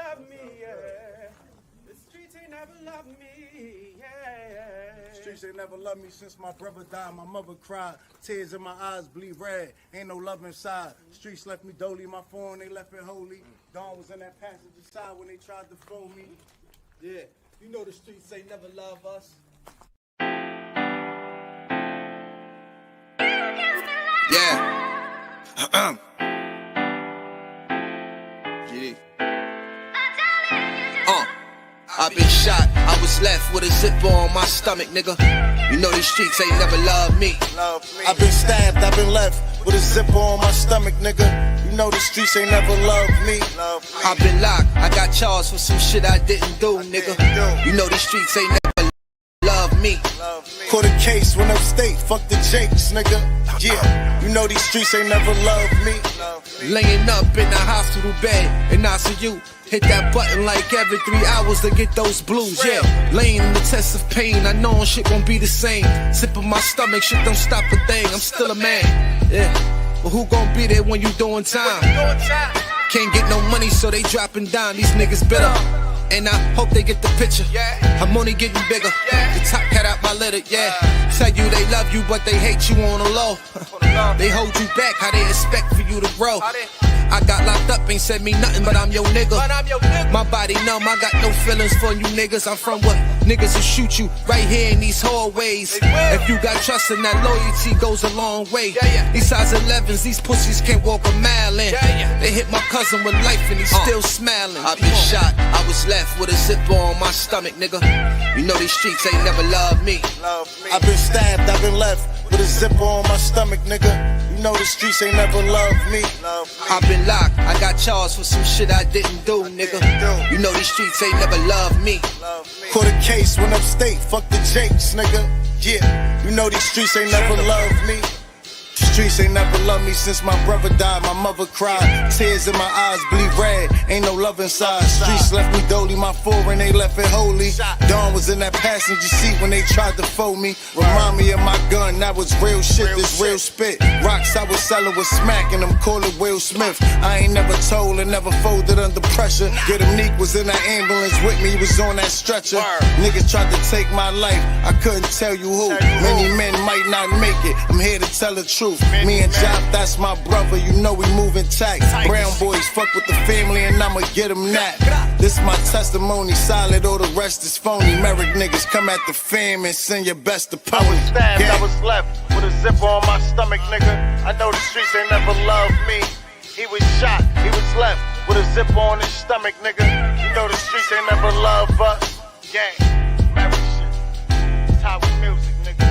love me, yeah. The streets ain't never loved me, yeah. Streets ain't never loved me since my brother died. My mother cried, tears in my eyes bleed red. Ain't no love inside. Streets left me dolly, my phone they left it holy. Dawn was in that passenger side when they tried to phone me. Yeah, you know the streets ain't never love us. Yeah. I've been shot, I was left with a zipper on my stomach, nigga. You know these streets ain't never loved me. I've been stabbed, I've been left with a zipper on my stomach, nigga. You know the streets ain't never loved me. I've been locked, I got charged for some shit I didn't do, nigga. You know these streets ain't never loved me. Caught a case, went upstate, fuck the Jakes, nigga. Yeah, you know these streets ain't never loved me. Laying up in the hospital bed in ICU. Hit that button like every 3 hours to get those blues, yeah. Laying in the test of pain, I know shit won't be the same. Sipping my stomach, shit don't stop a thing, I'm still a man, yeah. But who gon' be there when you doing time? Can't get no money, so they dropping down, these niggas bitter. And I hope they get the picture, I'm only getting bigger. The top cat out my litter, yeah. Tell you they love you, but they hate you on the low. They hold you back, how they expect for you to grow. I got locked up, ain't said me nothing, but I'm your nigga. My body numb, I got no feelings for you niggas. I'm from what niggas will shoot you right here in these hallways. If you got trust in that loyalty goes a long way. These size 11s, these pussies can't walk a mile in. They hit my cousin with life and he's still smiling. I been shot, I was left with a zipper on my stomach, nigga. You know these streets ain't never loved me. I've been stabbed, I've been left with a zipper on my stomach, nigga. You know the streets ain't never loved me. I've been locked, I got charged for some shit I didn't do, nigga. You know these streets ain't never loved me. Caught a case, went upstate, fuck the Jakes, nigga. Yeah, you know these streets ain't never loved me. The streets ain't never loved me since my brother died. My mother cried, tears in my eyes bleed red. Ain't no love inside. Streets left me dolly, my foreign they left it holy. Dawn was in that passenger seat when they tried to fold me. Remind me of my gun, that was real shit, this real spit. Rocks I was selling was smacking them, call it Will Smith. I ain't never told and never folded under pressure. Yeah, the Neek was in that ambulance with me, he was on that stretcher. Niggas tried to take my life, I couldn't tell you who. Many men might not make it, I'm here to tell the truth. Me and Job, that's my brother, you know we moving tight. Brown boys fuck with the family and I'ma get them that. This my testimony, solid, all the rest is phony. Merrick niggas come at the fam and send your best opponent. I was stabbed, I was left with a zipper on my stomach, nigga. I know the streets ain't never loved me. He was shot, he was left with a zipper on his stomach, nigga. You know the streets ain't never loved us. Gang, Merrick shit, it's how we music, nigga.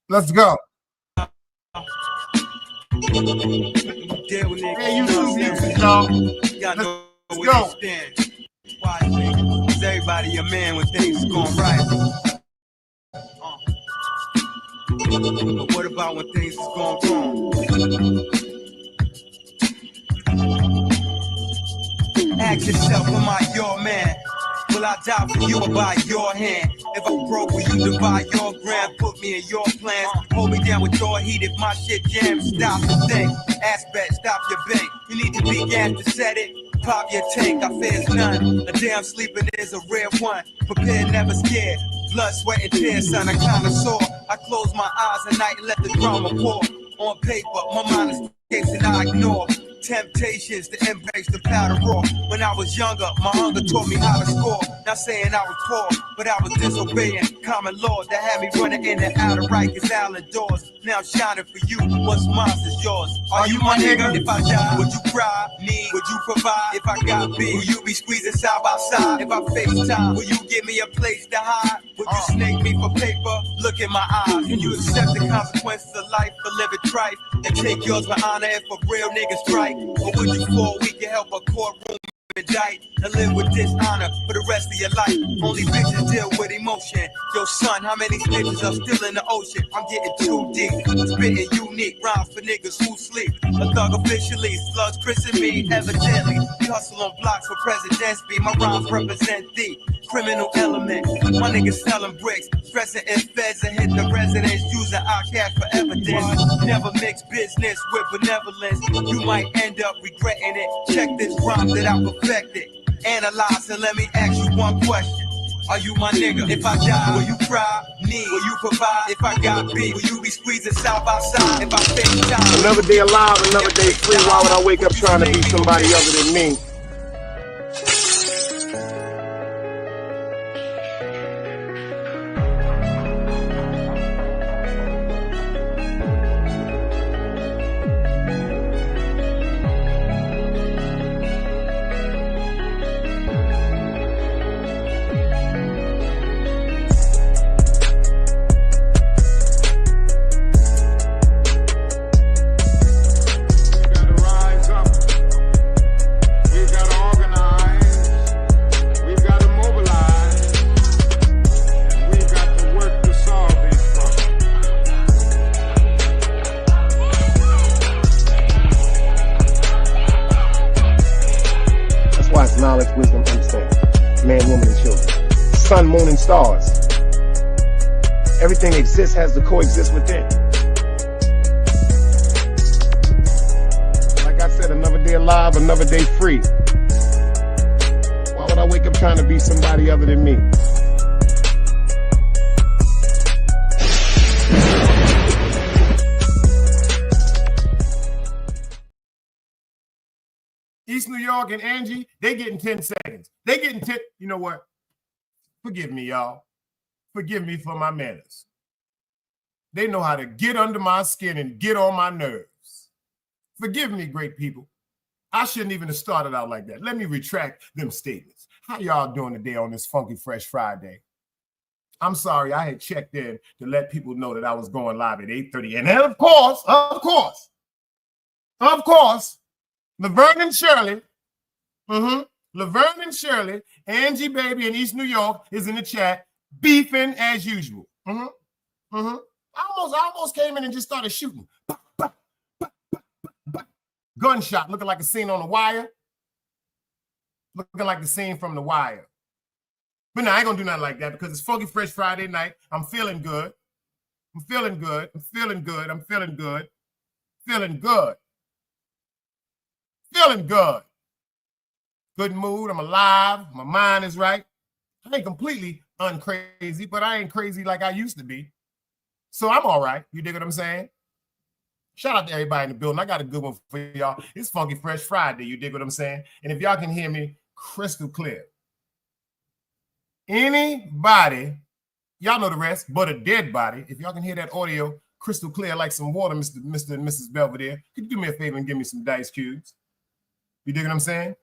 Let's go. Hey, you two music, y'all. Let's go. Is everybody a man when things is going right? But what about when things is going wrong? Ask yourself, am I your man? Will I die for you or by your hand? If I'm broke, will you divide your grand? Put me in your plans. Hold me down with your heat if my shit jams. Stop the thing. Aspect, stop your bank. You need to be gas to set it. Pop your tank, I fears none. A damn sleeping is a rare one. Prepared, never scared. Blood, sweat, and tears, son, I kinda sore. I close my eyes at night and let the drama pour. On paper, my mind escapes and I ignore. Temptations to embrace the powder raw. When I was younger, my hunger taught me how to score. Not saying I was poor, but I was disobeying common law that had me running in and out of Rikers Island doors. Now shining for you, what's mine is yours. Are you my nigga? If I die, would you cry? Me, would you provide? If I got big, will you be squeezing side by side? If I face time, will you give me a place to hide? Would you snake me for paper? Look in my eyes. Can you accept the consequences of life for living trife? And take yours for honor if a real nigga strike? Or would you fall weak and help a courtroom indict and live with dishonor for the rest of your life. Only bitches deal with emotion. Yo, son, how many bitches are still in the ocean? I'm getting too deep. Spitting unique rhymes for niggas who sleep. A thug officially, slugs christen me. Evidently, we hustle on blocks for presidents. Be my rhymes represent the criminal element. My niggas selling bricks, stressing in feds and hit the residence using our cash for evidence. Never mix business with benevolence. You might end up regretting it. Check this rhyme that I perfected. Analyze and let me ask you one question. Are you my nigga? If I die, will you cry? Me, will you provide? If I got beef, will you be squeezing side by side? If I face time, another day alive, another day free. Why would I wake up trying to be somebody other than me? Knowledge, wisdom, understanding. Man, woman, and children. Sun, moon, and stars. Everything exists has to coexist within. Like I said, another day alive, another day free. Why would I wake up trying to be somebody other than me? East New York and Angie, they getting 10 seconds. They getting 10. You know what? Forgive me, y'all. Forgive me for my manners. They know how to get under my skin and get on my nerves. Forgive me, great people. I shouldn't even have started out like that. Let me retract them statements. How y'all doing today on this Funky Fresh Friday? I'm sorry, I had checked in to let people know that I was going live at 8:30. And then, of course, Laverne and Shirley, Laverne and Shirley, Angie Baby in East New York is in the chat, beefing as usual. I almost came in and just started shooting. Gunshot, looking like a scene on The Wire. Looking like the scene from The Wire. But now I ain't gonna do nothing like that because it's Funky Fresh Friday night. I'm feeling good. I'm feeling good. I'm feeling good. I'm feeling good. Feeling good. Feeling good. Good mood. I'm alive. My mind is right. I ain't completely uncrazy, but I ain't crazy like I used to be. So I'm all right. You dig what I'm saying? Shout out to everybody in the building. I got a good one for y'all. It's Funky Fresh Friday. You dig what I'm saying? And if y'all can hear me crystal clear. Anybody, y'all know the rest, but a dead body, if y'all can hear that audio crystal clear like some water, Mr. and Mrs. Belvedere, could you do me a favor and give me some dice cubes? You dig what I'm saying?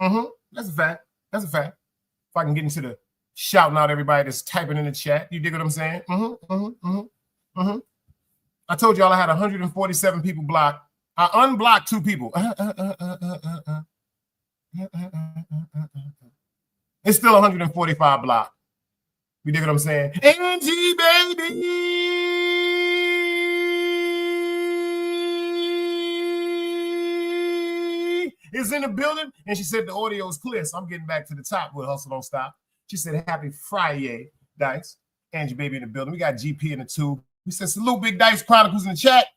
That's a fact. That's a fact. If I can get into the shouting out everybody that's typing in the chat, you dig what I'm saying? I told y'all I had 147 people blocked. I unblocked 2 people. It's still 145 blocked. You dig what I'm saying? Angie, baby, is in the building, and she said the audio is clear, so I'm getting back to the top with Hustle Don't Stop. She said, happy Friday, Dice. Angie Baby in the building. We got GP in the 2. We said, salute, Big Dice Chronicles in the chat.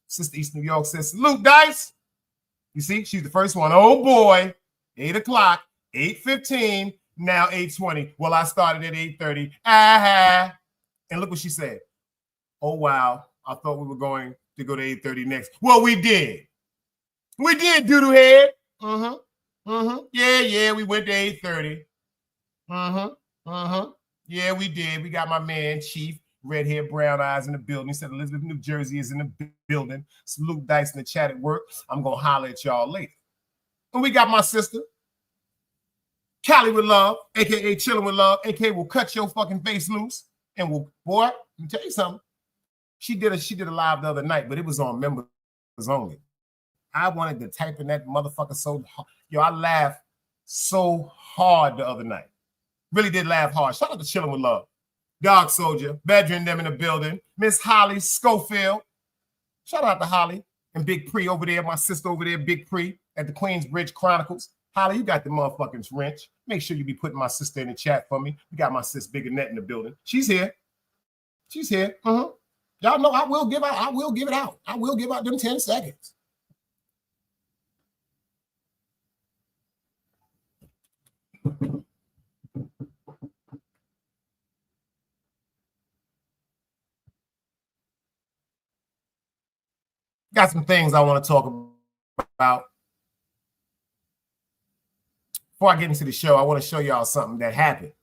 Sister East New York says, salute, Dice. You see, she's the first one. Oh, boy. 8 o'clock, 8:15, now 8:20. Well, I started at 8:30. And look what she said. Oh, wow. I thought we were going to go to 8:30 next. Well, we did. We did, doodle head. Yeah, we went to 8:30. Yeah, we did. We got my man, Chief, red hair, brown eyes in the building. He said Elizabeth, New Jersey is in the building. Salute Dice in the chat at work. I'm going to holler at y'all later. And we got my sister, Cali with Love, a.k.a. Chilling with Love, a.k.a. will cut your fucking face loose. And will, boy, let me tell you something. She did a live the other night, but it was on members only. I wanted to type in that motherfucker so hard. Yo, I laughed so hard the other night. Really did laugh hard. Shout out to Chilling with Love. Dog Soldier, Bedrin them in the building. Miss Holly Schofield. Shout out to Holly and Big Pre over there. My sister over there, Big Pre at the Queensbridge Chronicles. Holly, you got the motherfucking wrench. Make sure you be putting my sister in the chat for me. We got my sis Big Annette in the building. She's here. She's here. Y'all know I will give it out. I will give out them 10 seconds. Got some things I want to talk about. Before I get into the show, I want to show y'all something that happened.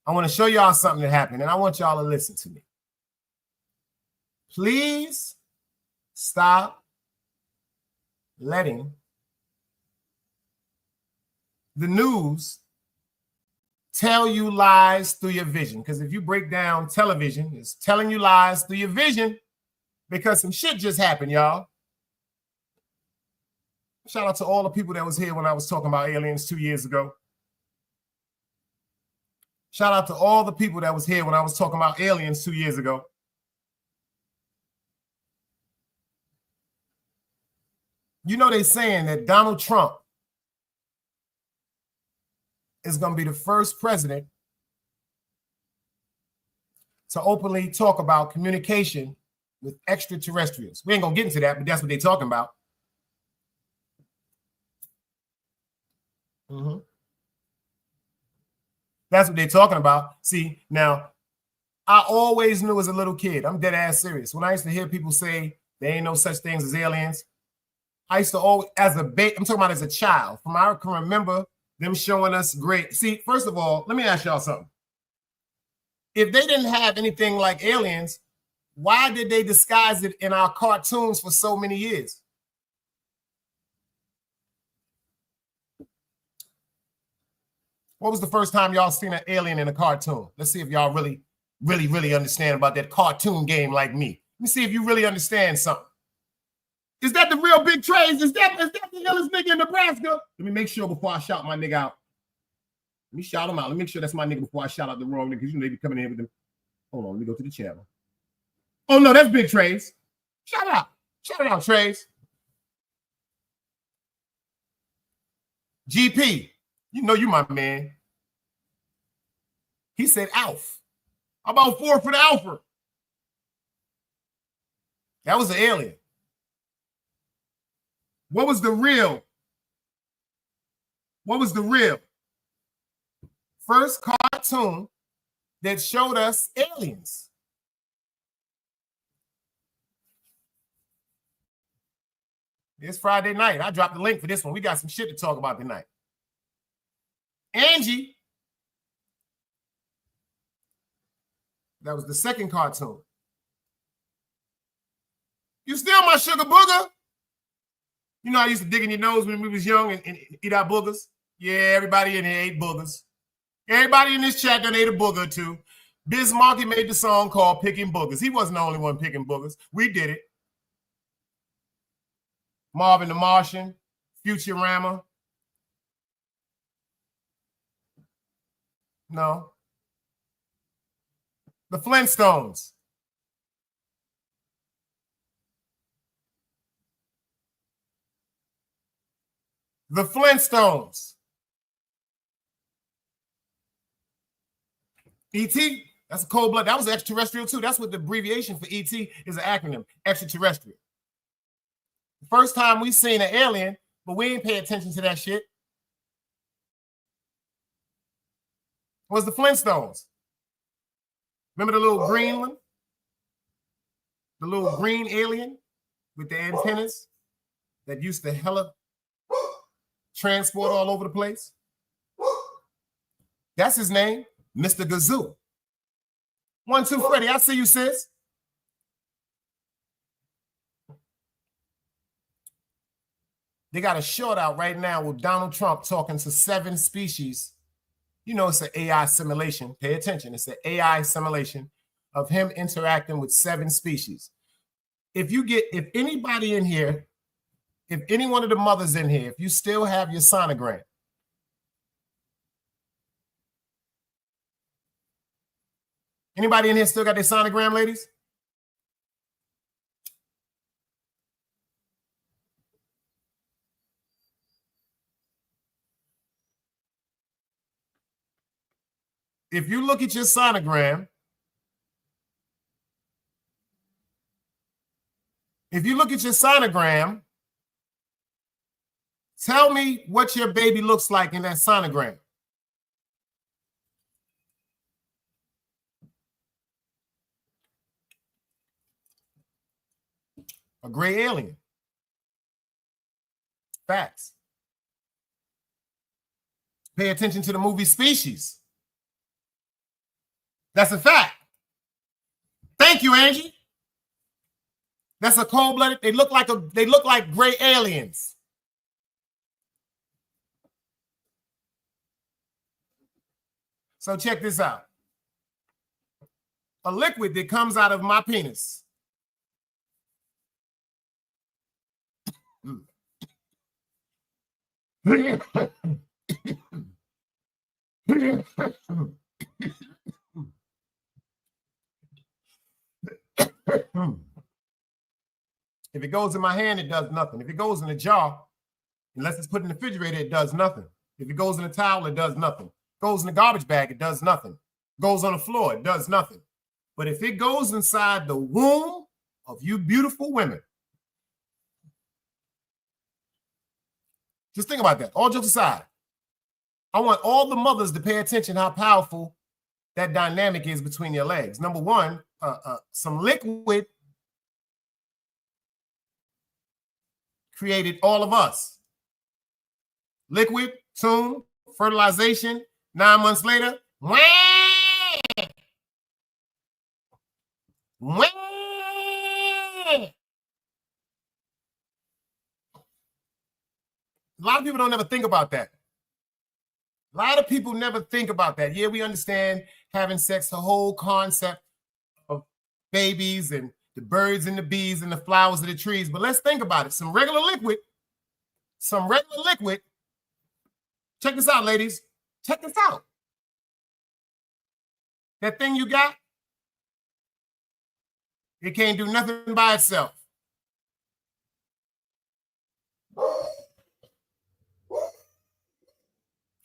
I want to show y'all something that happened, and I want y'all to listen to me. Please stop letting the news tell you lies through your vision. Because if you break down television, it's telling you lies through your vision because some shit just happened, y'all. Shout out to all the people that was here when I was talking about aliens 2 years ago. Shout out to all the people that was here when I was talking about aliens 2 years ago. You know, they're saying that Donald Trump is going to be the first president to openly talk about communication with extraterrestrials. We ain't going to get into that, but that's what they're talking about. That's what they're talking about. See, now, I always knew as a little kid, I'm dead ass serious. When I used to hear people say there ain't no such things as aliens, I used to always, I'm talking about as a child, from I can remember them showing us great. See, first of all, let me ask y'all something. If they didn't have anything like aliens, why did they disguise it in our cartoons for so many years? What was the first time y'all seen an alien in a cartoon? Let's see if y'all really understand about that cartoon game like me. Let me see if you really understand something. Is that the real Big Trays? Is that the illest nigga in Nebraska? Let me make sure before I shout my nigga out. Let me shout him out. Let me make sure that's my nigga before I shout out the wrong nigga, because you know they be coming in with them. Hold on, let me go to the channel. Oh no, that's Big Trays. Shout out. Shout it out, Trays. GP. You know you my man. He said Alf. How about 4 for the Alpha? That was an alien. What was the real? What was the real first cartoon that showed us aliens? It's Friday night. I dropped the link for this one. We got some shit to talk about tonight. Angie. That was the second cartoon. You still my sugar booger? You know I used to dig in your nose when we was young and eat our boogers? Yeah, everybody in here ate boogers. Everybody in this chat done ate a booger too. Biz Markie made the song called Picking Boogers. He wasn't the only one picking boogers. We did it. Marvin the Martian, Futurama. No. The Flintstones. The Flintstones. E.T., that's a cold blood. That was extraterrestrial too. That's what the abbreviation for E.T. is, an acronym, extraterrestrial. The first time we seen an alien, but we ain't pay attention to that shit, was the Flintstones. Remember the little green one? The little green alien with the antennas that used to hella transport all over the place? That's his name, Mr. Gazoo. 1, 2, Freddie, I see you, sis. They got a short out right now with Donald Trump talking to 7 species. You know, it's an AI simulation. Pay attention. It's an AI simulation of him interacting with 7 species. If anybody in here, if any one of the mothers in here, if you still have your sonogram, Anybody in here still got their sonogram, ladies? If you look at your sonogram, tell me what your baby looks like in that sonogram. A gray alien. Facts. Pay attention to the movie Species. That's a fact. Thank you, Angie. That's a cold-blooded. They look like gray aliens. So check this out. A liquid that comes out of my penis. If it goes in my hand, it does nothing. If it goes in a jar, unless it's put in the refrigerator, it does nothing. If it goes in a towel, it does nothing. Goes in a garbage bag, it does nothing. Goes on the floor, it does nothing. But if it goes inside the womb of you beautiful women, just think about that. All jokes aside, I want all the mothers to pay attention how powerful that dynamic is between your legs. Number one, some liquid created all of us. Liquid, tune, fertilization, 9 months later, wah! Wah! A lot of people don't ever think about that. A lot of people never think about that. Yeah, we understand having sex, the whole concept of babies and the birds and the bees and the flowers and the trees. But let's think about it. Some regular liquid. Check this out, ladies. Check this out. That thing you got, it can't do nothing by itself.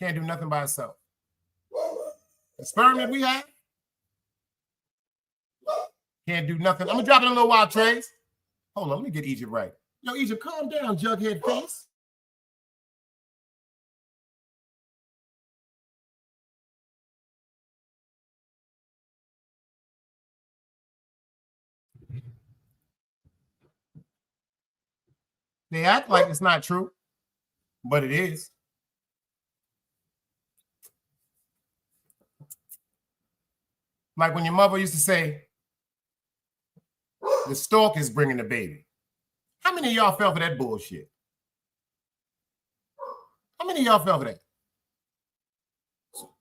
Can't do nothing by itself. The sperm that we have can't do nothing. I'm gonna drop it in a little while, Trace. Hold on, let me get Egypt right. Yo, Egypt, calm down, jughead face. They act like it's not true, but it is. Like when your mother used to say, the stork is bringing the baby. How many of y'all fell for that bullshit? How many of y'all fell for that?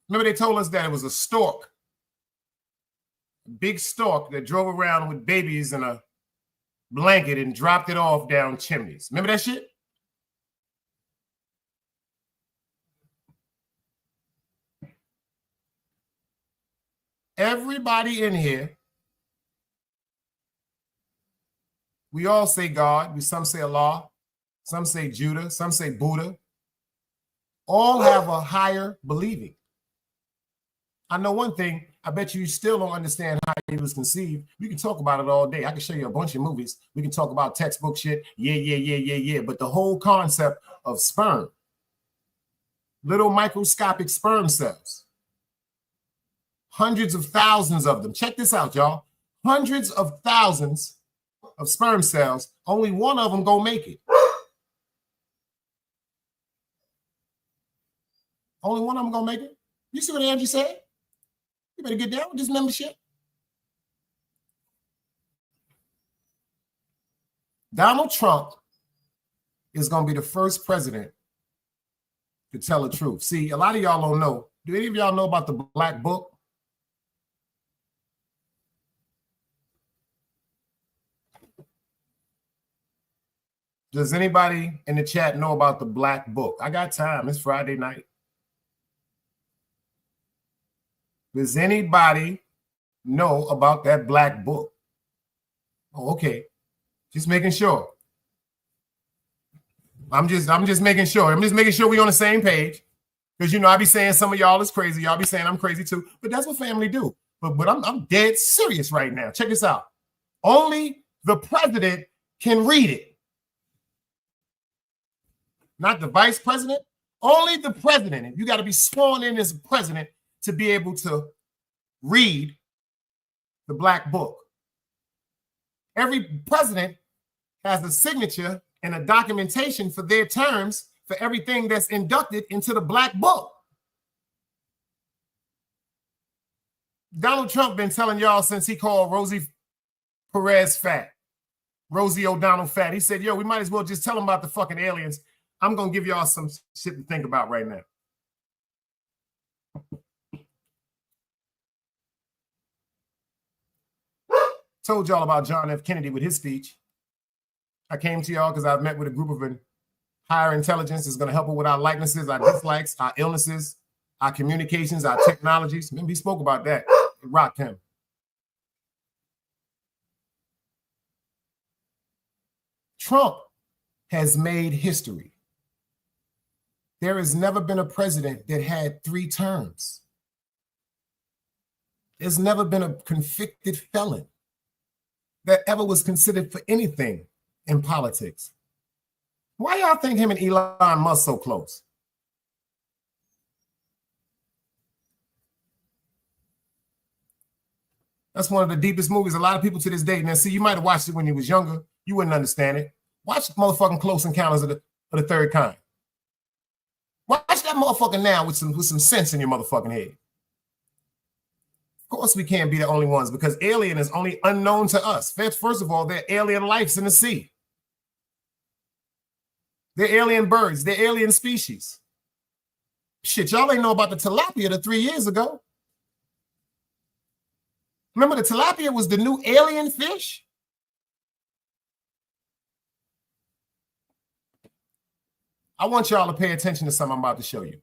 Remember they told us that it was a stork, a big stork that drove around with babies in a blanket and dropped it off down chimneys. Remember that shit? Everybody in here, we all say God, some say Allah, some say Judah, some say Buddha. All have a higher believing. I know one thing, I bet you still don't understand how he was conceived. We can talk about it all day. I can show you a bunch of movies. We can talk about textbook shit. Yeah. But the whole concept of sperm, little microscopic sperm cells, hundreds of thousands of them. Check this out, y'all. Hundreds of thousands of sperm cells. Only one of them gonna make it. Only one of them gonna make it. You see what Angie said? You better get down with this membership. Donald Trump is gonna be the first president to tell the truth. See, a lot of y'all don't know. Do any of y'all know about the Black Book? Does anybody in the chat know about the Black Book? I got time. It's Friday night. Does anybody know about that black book? Oh, okay. Just making sure. I'm just making sure. I'm just making sure we're on the same page. Because, you know, I be saying some of y'all is crazy. Y'all be saying I'm crazy too. But that's what family do. But I'm dead serious right now. Check this out. Only the president can read it. Not the vice president. Only the president. You got to be sworn in as president to be able to read the black book. Every president has a signature and a documentation for their terms for everything that's inducted into the black book. Donald Trump been telling y'all since he called Rosie Perez fat. Rosie O'Donnell fat. He said, yo, we might as well just tell them about the fucking aliens. I'm going to give y'all some shit to think about right now. Told y'all about John F. Kennedy with his speech. I came to y'all because I've met with a group of higher intelligence. It's going to help us with our likenesses, our dislikes, our illnesses, our communications, our technologies. Remember, he spoke about that. It rocked him. Trump has made history. There has never been a president that had 3 terms. There's never been a convicted felon that ever was considered for anything in politics. Why y'all think him and Elon Musk so close? That's one of the deepest movies. A lot of people to this day. Now, see, you might have watched it when you was younger. You wouldn't understand it. Watch the motherfucking Close Encounters of the Third Kind. Watch that motherfucker now with some sense in your motherfucking head. Of course, we can't be the only ones because alien is only unknown to us. First of all, there are alien lives in the sea. They're alien birds. They're alien species. Shit, y'all ain't know about the tilapia the 3 years ago. Remember, the tilapia was the new alien fish? I want y'all to pay attention to something I'm about to show you.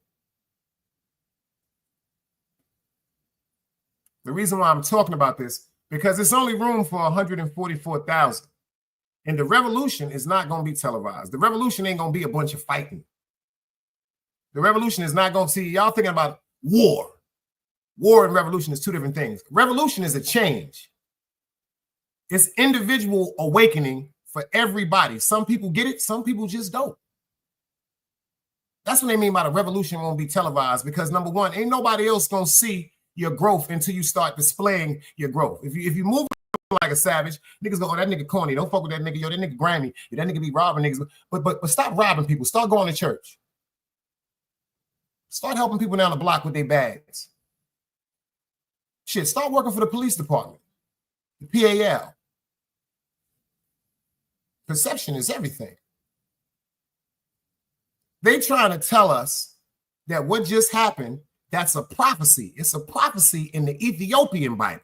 The reason why I'm talking about this, because it's only room for 144,000. And the revolution is not going to be televised. The revolution ain't going to be a bunch of fighting. The revolution is not going to see, y'all thinking about war. War and revolution is 2 different things. Revolution is a change. It's individual awakening for everybody. Some people get it, some people just don't. That's what they mean by the revolution won't be televised, because number one, ain't nobody else going to see your growth until you start displaying your growth. If you move like a savage, niggas go, oh, that nigga corny. Don't fuck with that nigga. Yo, that nigga grimy. That nigga be robbing niggas. But stop robbing people. Start going to church. Start helping people down the block with their bags. Shit, start working for the police department. The PAL. Perception is everything. They trying to tell us that what just happened, that's a prophecy. It's a prophecy in the Ethiopian Bible.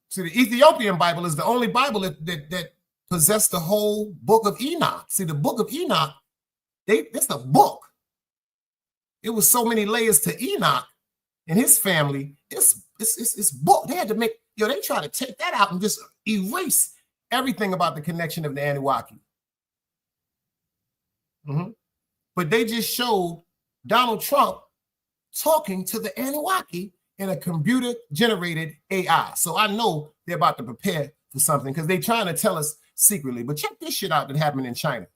See, the Ethiopian Bible is the only Bible that possessed the whole book of Enoch. See, the book of Enoch, it's a book. It was so many layers to Enoch and his family. It's book. They had to make, they try to take that out and just erase everything about the connection of the Anunnaki. But they just showed Donald Trump talking to the Anunnaki in a computer-generated AI. So I know they're about to prepare for something because they're trying to tell us secretly. But check this shit out that happened in China.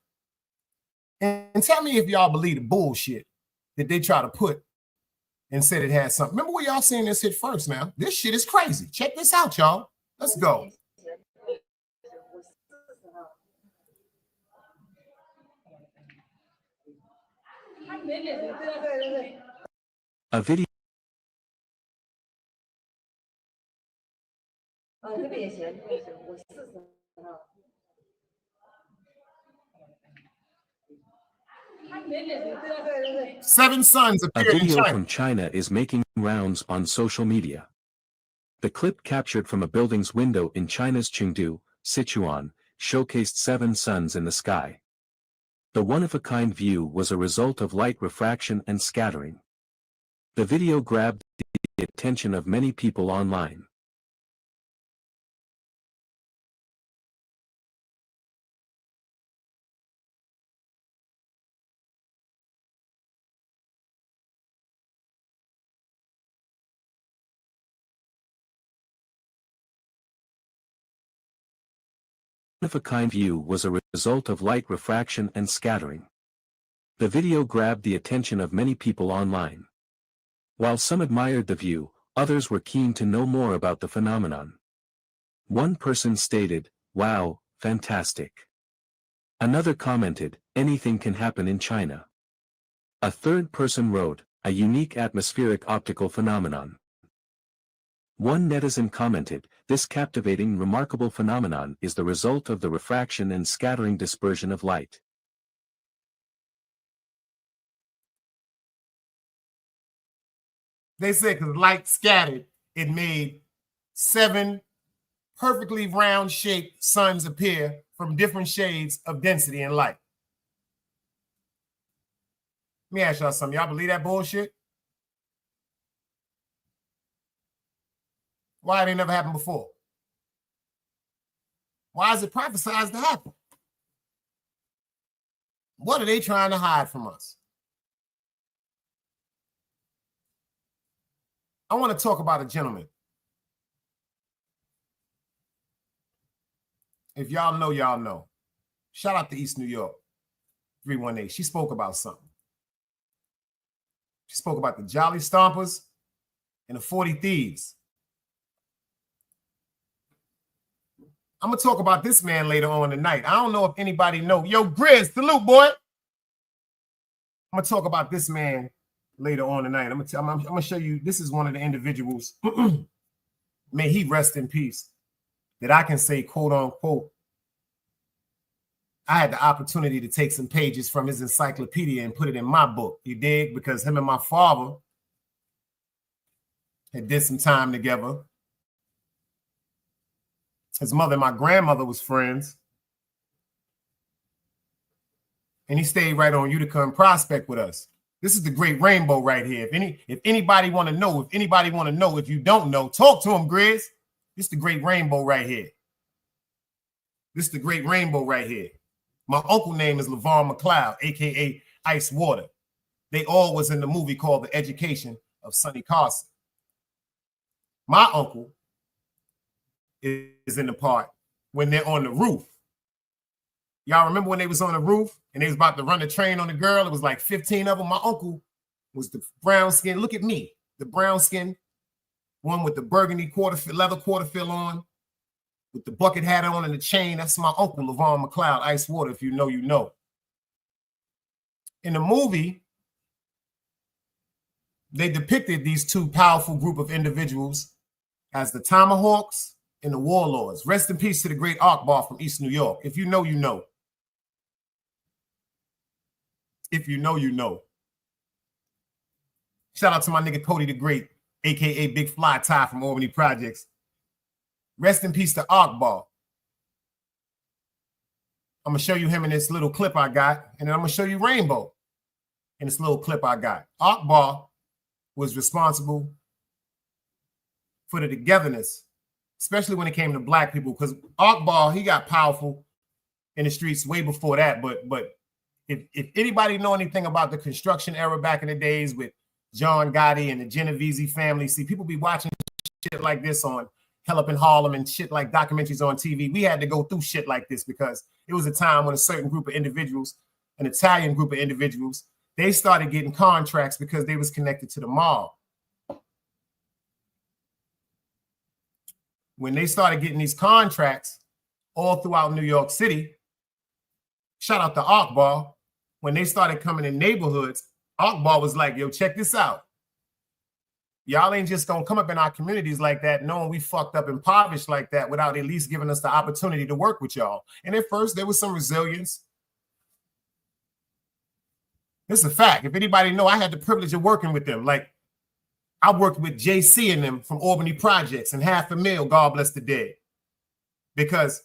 And tell me if y'all believe the bullshit that they try to put and said it had something. Remember where y'all seen this hit first now? This shit is crazy. Check this out, y'all. Let's go. A video. Seven sons A appeared in video China. from China is making rounds on social media. The clip captured from a building's window in China's Chengdu, Sichuan, showcased 7 suns in the sky. The one-of-a-kind view was a result of light refraction and scattering. The video grabbed the attention of many people online. One-of-a-kind view was a result of light refraction and scattering. The video grabbed the attention of many people online. While some admired the view, others were keen to know more about the phenomenon. One person stated, "Wow, fantastic." Another commented, "Anything can happen in China." A third person wrote, "A unique atmospheric optical phenomenon." One netizen commented, "This captivating, remarkable phenomenon is the result of the refraction and scattering dispersion of light." They said because light scattered, it made 7 perfectly round-shaped suns appear from different shades of density and light. Let me ask y'all something. Y'all believe that bullshit? Why it ain't never happened before? Why is it prophesized to happen? What are they trying to hide from us? I want to talk about a gentleman. If y'all know, y'all know. Shout out to East New York, 318. She spoke about something. She spoke about the Jolly Stompers and the 40 Thieves. I'm going to talk about this man later on tonight. I don't know if anybody know. Yo, Grizz, salute, boy. I'm going to talk about this man later on tonight. I'm gonna show you. This is one of the individuals. May he rest in peace. That I can say, quote unquote, I had the opportunity to take some pages from his encyclopedia and put it in my book. You dig? Because him and my father had did some time together. His mother and my grandmother was friends. And he stayed right on Utica and Prospect with us. This is the Great Rainbow right here. If anybody want to know, if you don't know, talk to him, Grizz. This is the Great Rainbow right here. This is the Great Rainbow right here. My uncle name is LeVar McLeod, aka Ice Water. They all was in the movie called The Education of Sonny Carson. My uncle is in the part when they're on the roof. Y'all remember when they was on the roof and they was about to run the train on the girl? It was like 15 of them. My uncle was the brown skin. Look at me, the brown skin one with the burgundy leather quarter fill on, with the bucket hat on and the chain. That's my uncle, LeVar McLeod, Ice Water. If you know, you know. In the movie, they depicted these two powerful group of individuals as the Tomahawks and the Warlords. Rest in peace to the great Akbar from East New York. If you know, you know. If you know, you know. Shout out to my nigga Cody the Great, aka Big Fly Tie from Albany Projects. Rest in peace to Akbar. I'm gonna show you him in this little clip I got, and then I'm gonna show you Rainbow in this little clip I got. Akbar was responsible for the togetherness, especially when it came to black people, because Akbar, he got powerful in the streets way before that, but if anybody know anything about the construction era back in the days with John Gotti and the Genovese family, see, people be watching shit like this on Hell Up in Harlem and shit like documentaries on TV. We had to go through shit like this because it was a time when a certain group of individuals, an Italian group of individuals, they started getting contracts because they was connected to the mob. When they started getting these contracts all throughout New York City, shout out to Akbar, when they started coming in neighborhoods, Akbar was like, yo, check this out. Y'all ain't just gonna come up in our communities like that, knowing we fucked up impoverished like that without at least giving us the opportunity to work with y'all. And at first, there was some resilience. This is a fact. If anybody know, I had the privilege of working with them. Like, I worked with JC and them from Albany Projects and $500,000, God bless the dead. Because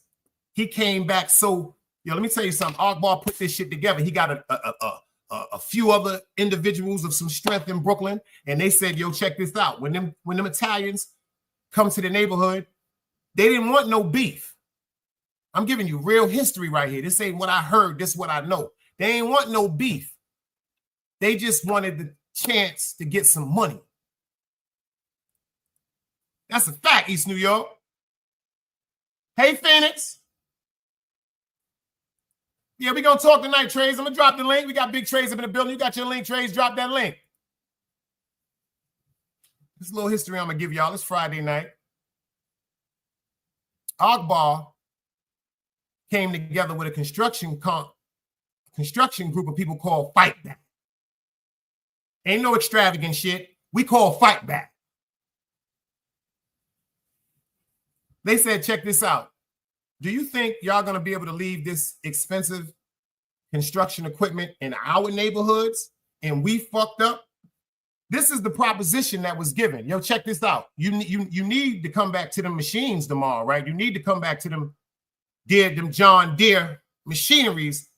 he came back so Yo, let me tell you something. Akbar put this shit together. He got a few other individuals of some strength in Brooklyn, and they said, yo, check this out. When them Italians come to the neighborhood, they didn't want no beef. I'm giving you real history right here. This ain't what I heard. This is what I know. They ain't want no beef. They just wanted the chance to get some money. That's a fact, East New York. Hey, Phoenix. Yeah, we're going to talk tonight, Trays. I'm going to drop the link. We got big Trays up in the building. You got your link, Trays. Drop that link. This little history I'm going to give y'all. It's Friday night. Akbar came together with a construction group of people called Fight Back. Ain't no extravagant shit. We call Fight Back. They said, check this out. Do you think y'all going to be able to leave this expensive construction equipment in our neighborhoods and we fucked up? This is the proposition that was given. Yo, check this out. You need to come back to them machines tomorrow, right? You need to come back to them John Deere machineries,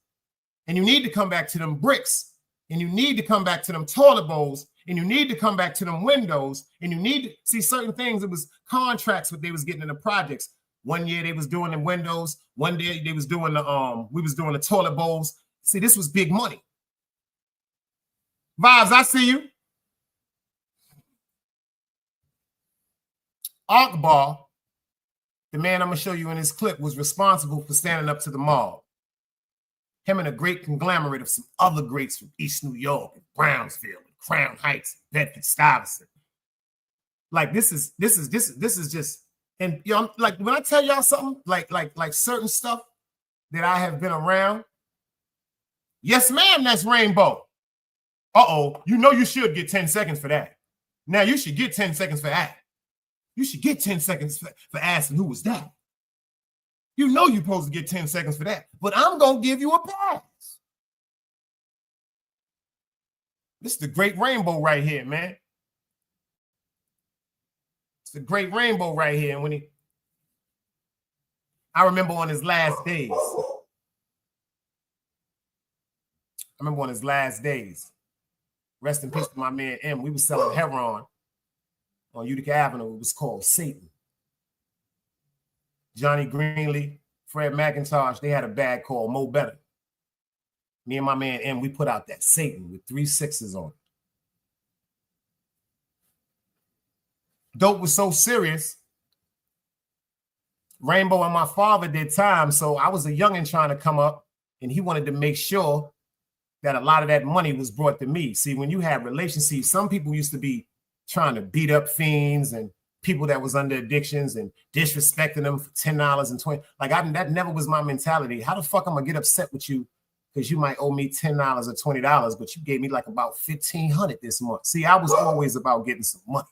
and you need to come back to them bricks, and you need to come back to them toilet bowls, and you need to come back to them windows, and you need to see certain things. It was contracts what they was getting in the projects. One year they was doing the windows. One day they was doing we was doing the toilet bowls. See, this was big money. Vibes, I see you. Akbar, the man I'm going to show you in this clip, was responsible for standing up to the mob. Him and a great conglomerate of some other greats from East New York, and Brownsville, and Crown Heights, and Bedford-Stuyvesant. Like this is just, and you know, like when I tell y'all something, like certain stuff that I have been around. Yes, ma'am, that's Rainbow. Uh-oh, you know you should get 10 seconds for that. Now you should get 10 seconds for that. You should get 10 seconds for asking who was that. You know you're supposed to get 10 seconds for that, but I'm going to give you a pass. This is the great Rainbow right here, man. It's the great Rainbow right here. And I remember on his last days. Rest in peace to my man M. We was selling heroin on Utica Avenue. It was called Satan. Johnny Greenlee, Fred McIntosh, they had a bag called Mo Better. Me and my man M, we put out that Satan with 3 6s on it. Dope was so serious. Rainbow and my father did time, so I was a youngin' trying to come up, and he wanted to make sure that a lot of that money was brought to me. See, when you have relationships, some people used to be trying to beat up fiends and people that was under addictions and disrespecting them for $10 and $20. Like that never was my mentality. How the fuck am I get upset with you because you might owe me $10 or $20, but you gave me like about $1,500 this month. See, I was always about getting some money.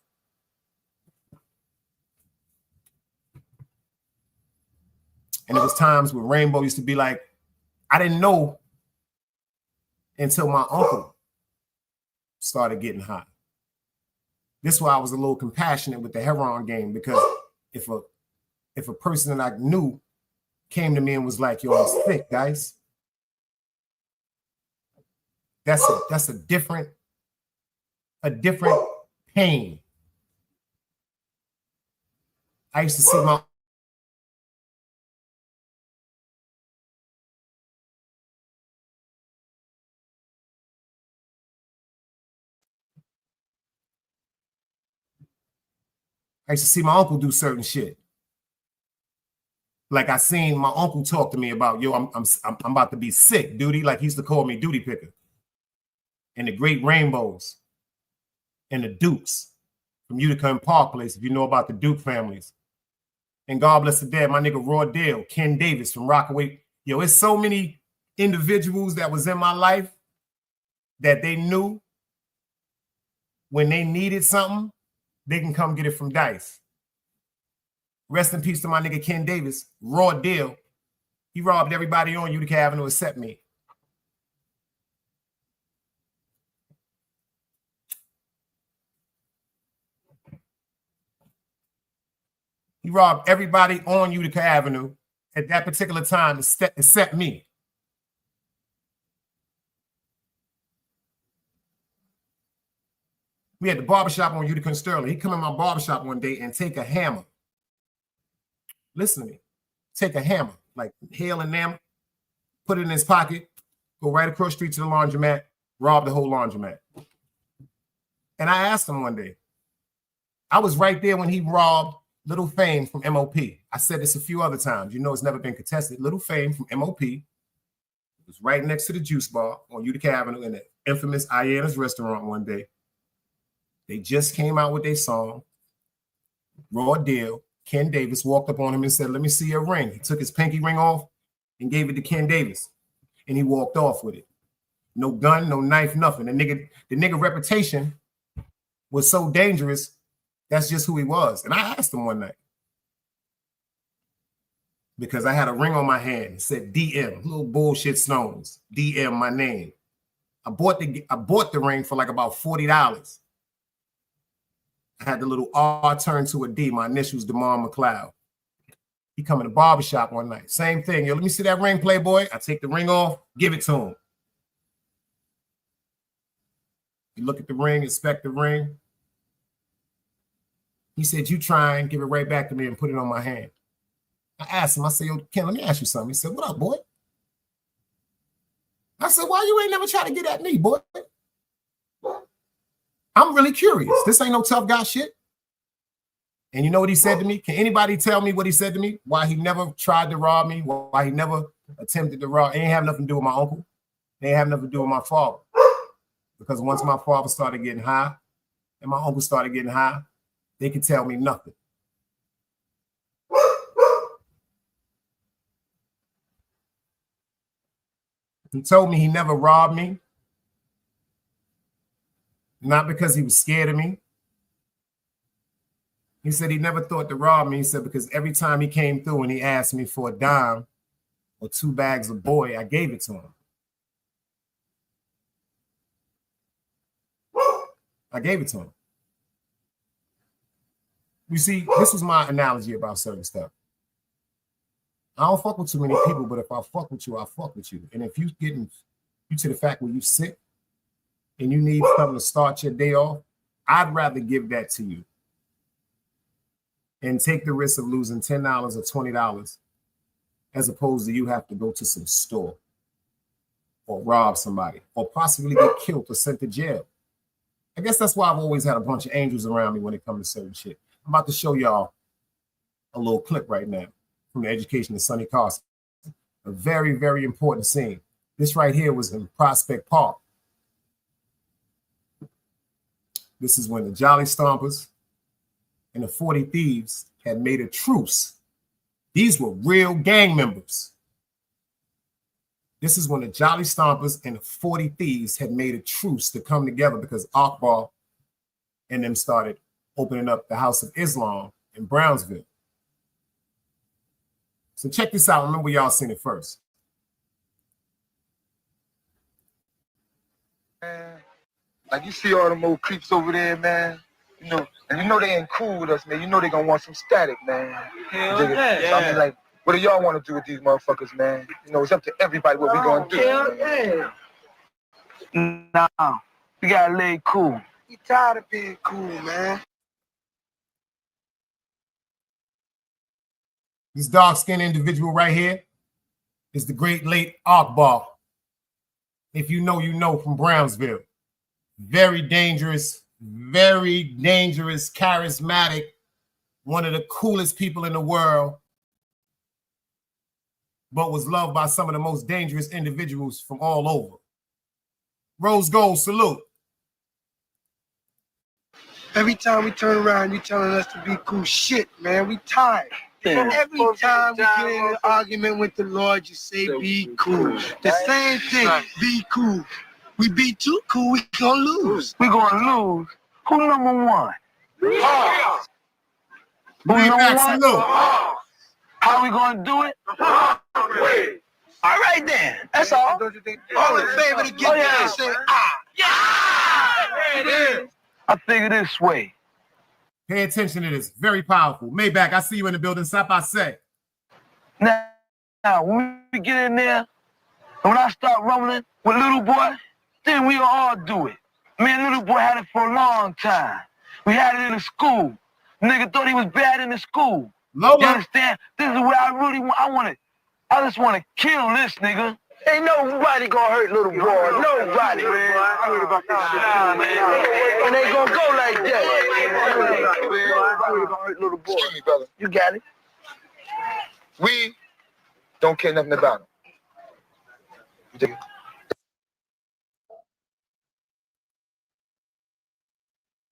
And it was times when Rainbow used to be like, I didn't know until my uncle started getting hot. This is why I was a little compassionate with the heroin game, because if a person that I knew came to me and was like, yo, I'm sick, guys, that's a different pain. I used to see my uncle do certain shit. Like I seen my uncle talk to me about, yo, I'm about to be sick, duty. Like he used to call me duty picker. And the great Rainbows and the Dukes from Utica and Park Place, if you know about the Duke families. And God bless the dead, my nigga Raw Dale, Ken Davis from Rockaway. Yo, it's so many individuals that was in my life that they knew when they needed something, they can come get it from Dice. Rest in peace to my nigga Ken Davis, Raw Deal. He robbed everybody on Utica Avenue except me. He robbed everybody on Utica Avenue at that particular time except me. We had the barbershop on Utica and Sterling. He come in my barbershop one day and take a hammer. Listen to me. Take a hammer, like hail and hammer, put it in his pocket, go right across the street to the laundromat, rob the whole laundromat. And I asked him one day, I was right there when he robbed Little Fame from MOP. I said this a few other times. You know it's never been contested. Little Fame from MOP. It was right next to the juice bar on Utica Avenue in the infamous Ayana's restaurant one day. They just came out with their song, Raw Deal. Ken Davis walked up on him and said, let me see your ring. He took his pinky ring off and gave it to Ken Davis. And he walked off with it. No gun, no knife, nothing. The nigga reputation was so dangerous. That's just who he was. And I asked him one night, because I had a ring on my hand. It said DM, little bullshit Stones, DM my name. I bought the ring for like about $40. I had the little R turned to a D. My initials, DeMar McLeod. He come in the barbershop one night. Same thing. Yo, let me see that ring, Playboy. I take the ring off, give it to him. You look at the ring, inspect the ring. He said, you try and give it right back to me and put it on my hand. I asked him, I said, yo, Ken, let me ask you something. He said, what up, boy? I said, why you ain't never try to get at me, boy? I'm really curious. This ain't no tough guy shit. And you know what he said to me? Can anybody tell me what he said to me? Why he never tried to rob me? Why he never attempted to rob? It ain't have nothing to do with my uncle. It ain't have nothing to do with my father. Because once my father started getting high and my uncle started getting high, they could tell me nothing. He told me he never robbed me. Not because he was scared of me. He said he never thought to rob me. He said because every time he came through and he asked me for a dime or 2 bags of boy, I gave it to him. I gave it to him. You see, this was my analogy about certain stuff. I don't fuck with too many people, but if I fuck with you, I fuck with you. And if you getting you to the fact where you sick and you need something to start your day off, I'd rather give that to you and take the risk of losing $10 or $20 as opposed to you have to go to some store or rob somebody or possibly get killed or sent to jail. I guess that's why I've always had a bunch of angels around me when it comes to certain shit. I'm about to show y'all a little clip right now from The Education of Sonny Carson. A very, very important scene. This right here was in Prospect Park. This is when the Jolly Stompers and the 40 Thieves had made a truce. These were real gang members. This is when the Jolly Stompers and the 40 Thieves had made a truce to come together because Akbar and them started opening up the House of Islam in Brownsville. So check this out. Remember, y'all seen it first. Like you see all them old creeps over there, man. You know, and you know they ain't cool with us, man. You know they gonna want some static, man. Hell yeah. So I mean, like, what do y'all want to do with these motherfuckers, man? You know, it's up to everybody what we gonna do. Hell yeah. Nah, we gotta lay cool. We tired of being cool, man. This dark-skinned individual right here is the great late Akbar. If you know from Brownsville. Very dangerous, charismatic, one of the coolest people in the world, but was loved by some of the most dangerous individuals from all over. Rose Gold, salute. Every time we turn around, you telling us to be cool. Shit, man, we tired. Yeah. Every time we get in an argument with the Lord, you say be cool. The same thing, be cool. We be too cool, we gonna lose. We gonna lose. Who number one? Us. Who number one? Salute. How we gonna do it? All right then. That's all. Don't you think? All in favor to get there and say, ah. Yeah! There it is. I figure this way. Pay attention to this. Very powerful. Maybach, I see you in the building. Stop, I say. Now, when we get in there, and when I start rumbling with little boy, then we'll all do it. Me and little boy had it for a long time. We had it in the school. Nigga thought he was bad in the school. Lola. You understand? This is where I really want. I just want to kill this nigga. Ain't nobody gonna hurt little boy. Nobody, man. I heard about this shit. Nah, man. And they gonna go like that. Nobody gonna hurt little boy. Excuse me, brother. You got it. We don't care nothing about him. You dig it?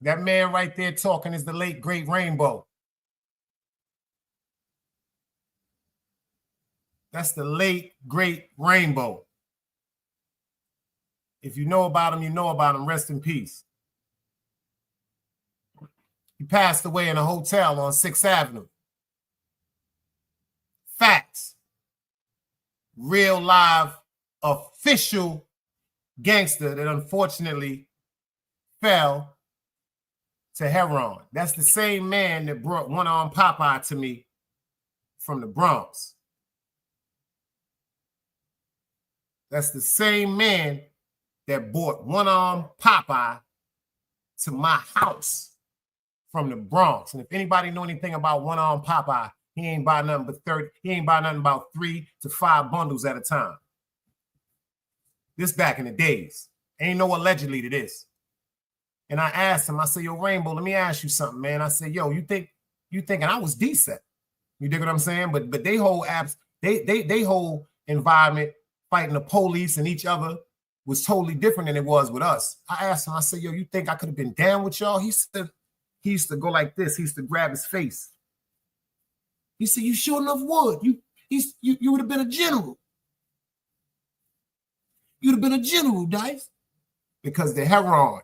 That man right there talking is the late, great Rainbow. That's the late, great Rainbow. If you know about him, you know about him. Rest in peace. He passed away in a hotel on 6th Avenue. Facts. Real live, official gangster that unfortunately fell to heroin. That's the same man that brought one-armed Popeye to me from the Bronx. That's the same man that brought one-armed Popeye to my house from the Bronx. And if anybody know anything about one-armed Popeye, he ain't buy nothing but 30. He ain't buy nothing about 3 to 5 bundles at a time. This back in the days. Ain't no allegedly to this. And I asked him, I said, yo, Rainbow, let me ask you something, man. I said, yo, you thinking I was decent. You dig what I'm saying? But they whole apps, they whole environment fighting the police and each other was totally different than it was with us. I asked him, I said, yo, you think I could have been down with y'all? He said, he used to go like this. He used to grab his face. He said, you sure enough would. You would have been a general. You'd have been a general, Dice. Because the heroin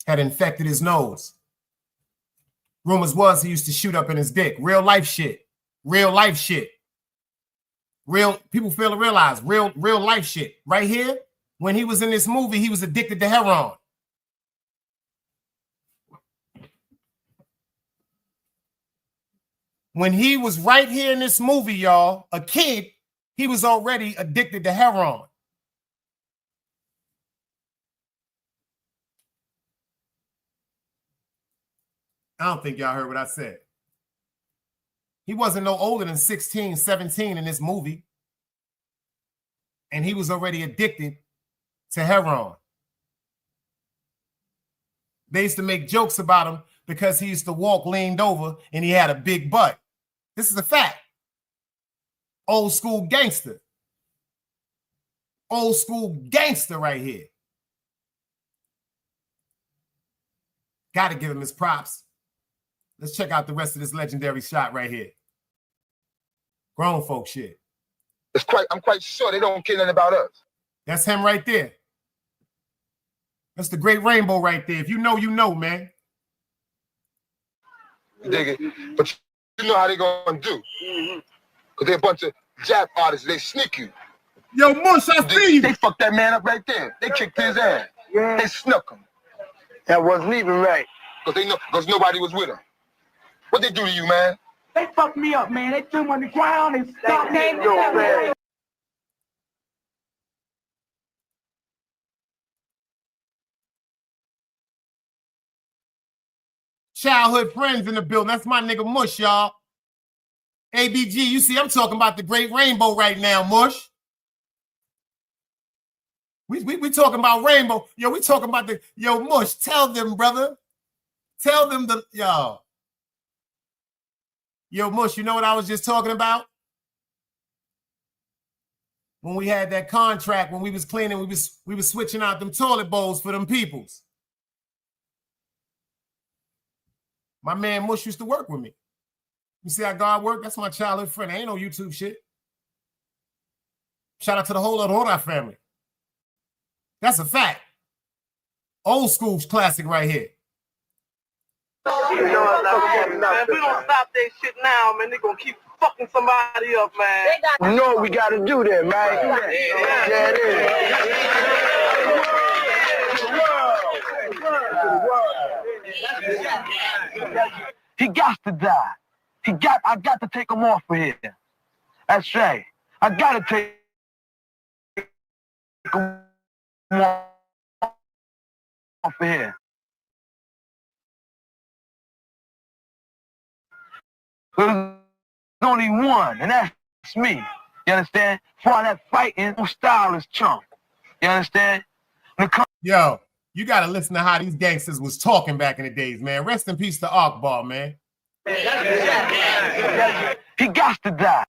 had infected his nose. Rumors was he used to shoot up in his dick. Real life shit. Real life shit. Real people fail to realize real life shit. Right here, when he was in this movie, he was addicted to heroin. When he was right here in this movie, y'all, a kid, he was already addicted to heroin. I don't think y'all heard what I said. He wasn't no older than 16, 17 in this movie. And he was already addicted to heroin. They used to make jokes about him because he used to walk leaned over and he had a big butt. This is a fact. Old school gangster. Old school gangster right here. Got to give him his props. Let's check out the rest of this legendary shot right here. Grown folk shit. I'm quite sure they don't care nothing about us. That's him right there. That's the great Rainbow right there. If you know, you know, man. You dig it? But you know how they gonna do. Because they're a bunch of jab artists. They sneak you. Yo, Mush, I see you. They fucked that man up right there. They kicked his ass. Yeah. They snuck him. That wasn't even right. Because nobody was with him. What they do to you, man? They fucked me up, man. They threw me on the ground and stopped me. Man. Childhood friends in the building. That's my nigga Mush, y'all. ABG, you see, I'm talking about the great Rainbow right now, Mush. We talking about Rainbow. Yo, we talking about the, yo, Mush, tell them, brother. Tell them the, yo. Yo, Mush, you know what I was just talking about? When we had that contract, when we was cleaning, we was switching out them toilet bowls for them peoples. My man Mush used to work with me. You see how God worked? That's my childhood friend. Ain't no YouTube shit. Shout out to the whole Aurora family. That's a fact. Old school classic right here. Man, if we don't stop that shit now, man, they gonna keep fucking somebody up, man. You know what we gotta do there, man. Yeah, it is. He got to die. I got to take him off of here. That's right. I got to take him off of here. There's only one, and that's me. You understand? For all that fighting, no style is chump. You understand? Yo, you gotta listen to how these gangsters was talking back in the days, man. Rest in peace to Akbar, man. He got to die.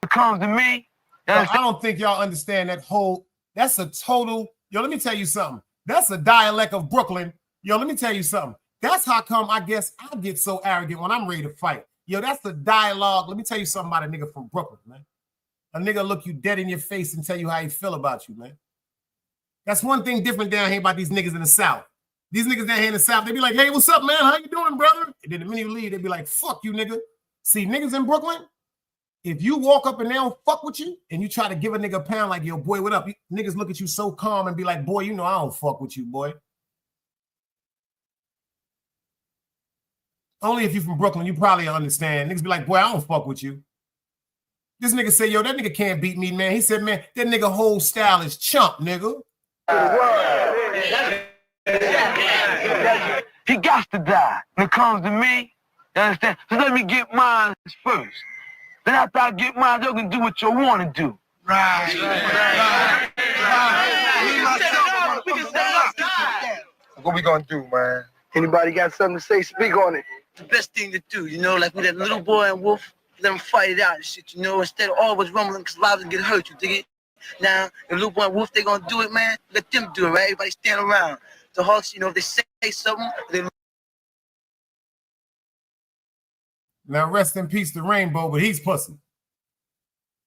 It comes to me. I don't think y'all understand that whole. That's a total. Yo, let me tell you something. That's a dialect of Brooklyn. Yo, let me tell you something. That's how come I guess I get so arrogant when I'm ready to fight. Yo, that's the dialogue. Let me tell you something about a nigga from Brooklyn, man. A nigga look you dead in your face and tell you how he feel about you, man. That's one thing different down here about these niggas in the South. These niggas down here in the South, they be like, hey, what's up, man? How you doing, brother? And then the minute you leave, they be like, fuck you, nigga. See, niggas in Brooklyn, if you walk up and they don't fuck with you and you try to give a nigga a pound like, yo, boy, what up? Niggas look at you so calm and be like, boy, you know I don't fuck with you, boy. Only if you from Brooklyn, you probably understand. Niggas be like, boy, I don't fuck with you. This nigga say, yo, that nigga can't beat me, man. He said, man, that nigga whole style is chump, nigga. He got to die. When it comes to me, you understand? So let me get mine first. Then after I get mine, you can do what you want to do. Right. What we gonna do, man? Anybody got something to say? Speak on it. The best thing to do, you know, like with that little boy and Wolf, let them fight it out and shit, you know, instead of always rumbling because lives can get hurt, you dig it? Now, the little boy and Wolf, they gonna do it, man. Let them do it, right? Everybody stand around. The Hawks, you know, if they say something, they... Now, rest in peace to Rainbow, but he's pussy.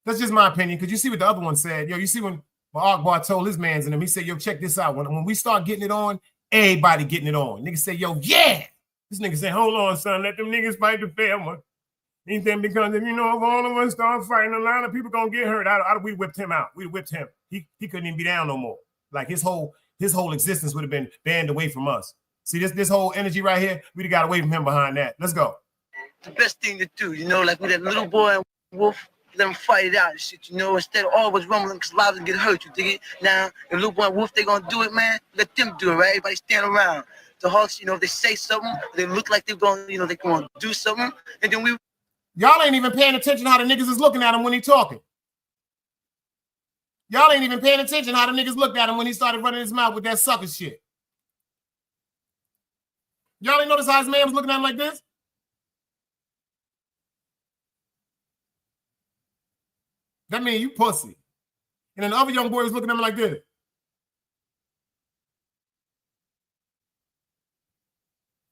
That's just my opinion, because you see what the other one said. Yo, you see when Akbar told his mans in him, he said, yo, check this out. When we start getting it on, everybody getting it on. Niggas say, yo, yeah. This nigga say, hold on, son, let them niggas fight the fair one. He said, because if you know, if all of us start fighting, a lot of people gonna get hurt. We whipped him out. We whipped him. He couldn't even be down no more. Like his whole existence would have been banned away from us. See this whole energy right here, we'd have got away from him behind that. Let's go. The best thing to do, you know, like with that little boy and Wolf, let them fight it out and shit, you know, instead of always rumbling because lives can get hurt, you dig it? Now, the little boy and Wolf, they gonna do it, man. Let them do it, right? Everybody stand around. The Hawks, you know, if they say something, they look like they're going, you know, they're going to do something, and then we... Y'all ain't even paying attention how the niggas is looking at him when he talking. Y'all ain't even paying attention how the niggas looked at him when he started running his mouth with that sucker shit. Y'all ain't notice how his man was looking at him like this? That mean you pussy. And then the other young boy was looking at him like this.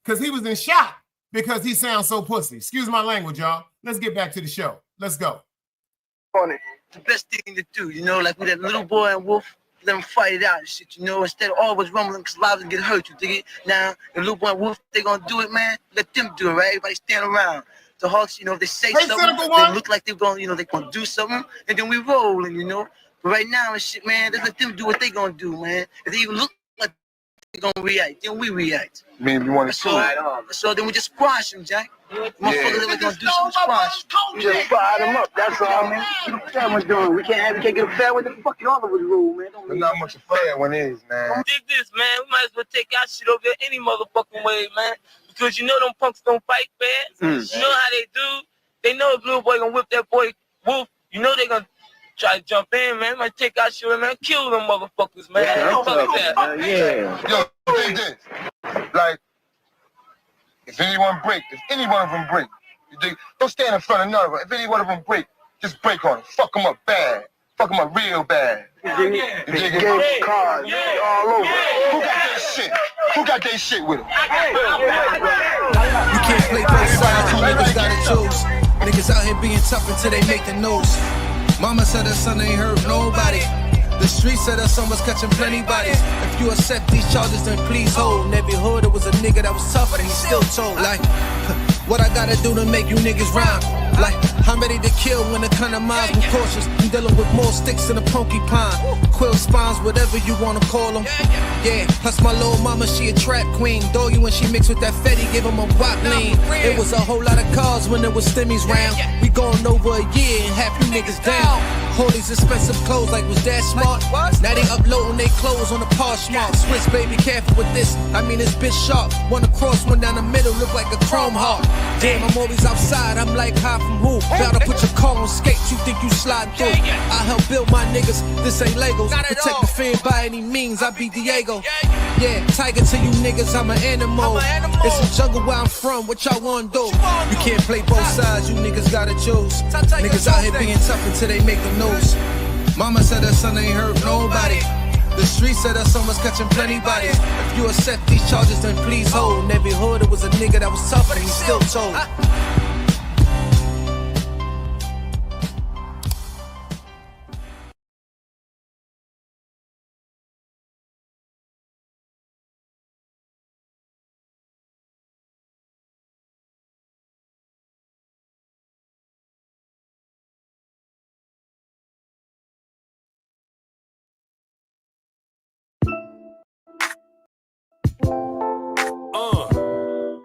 Because he was in shock because he sounds so pussy. Excuse my language, y'all. Let's get back to the show. Let's go. On it. The best thing to do, you know, like with that little boy and Wolf, let them fight it out and shit, you know, instead of always rumbling because lives can get hurt, you dig it? Now, the little boy and Wolf, they gonna do it, man. Let them do it, right? Everybody stand around. The Hawks, you know, if they say something, they look like they're going, you know, they're gonna do something, and then we roll, and you know. But right now and shit, man, just let them do what they gonna do, man. If they even look like they gonna react, then we react. I mean, you want to so then we just squash them, Jack. Motherfuckers that gonna do some squash. Just fire them up, that's all, man. What the fair one's doing? We can't get a fair one. The fuck you all over the rule, man. There's not much a fair one is, man. Dig this, man. We might as well take our shit over there any motherfucking way, man. Because you know them punks don't fight fair. You know how they do. They know if little boy gonna whip that boy Wolf, you know they gonna try to jump in, man. Might take our shit, man. Kill them motherfuckers, man. Yo, dig this. Like, if any one of them break, you dig? Don't stand in front of none of them. If any one of them break, just break on them. Fuck them up bad. Fuck them up real bad. You dig it? Cars all over. Who got that shit? Who got that shit with them? You can't play both sides, you niggas gotta choose. Niggas out here being tough until they make the news. Mama said her son ain't hurt nobody. The streets said her son was catching plenty bodies. If you accept these charges, then please hold. In every hood, there was a nigga that was tougher than he still told. Like, What I gotta do to make you niggas rhyme? Like, I'm ready to kill when the kind of minds be cautious. I'm dealing with more sticks than a porcupine. Quill spines, whatever you wanna call them. Yeah, plus my little mama, she a trap queen. Doggy when she mixed with that Fetty, give him a wop lean. It was a whole lot of cars when there was stimmies round. We going over a year and half you niggas down. All these expensive clothes, like was that smart? Now they uploading they clothes on the Poshmark. Swiss baby, careful with this. I mean this bitch sharp. One across, one down the middle, look like a chrome heart. Damn, I'm always outside. I'm like high from who? About to put your car on skates. You think you slide through? I help build my niggas. This ain't Legos. Protect the fan by any means. I be Diego. Yeah, tiger to you niggas. I'm an animal. It's a jungle where I'm from. What y'all wanna do? You can't play both sides. You niggas gotta choose. Niggas out here being tough until they make the news. Mama said her son ain't hurt nobody. The street said her son was catching plenty bodies. If you accept these charges, then please hold. In every hood, it was a nigga that was tough and he still told.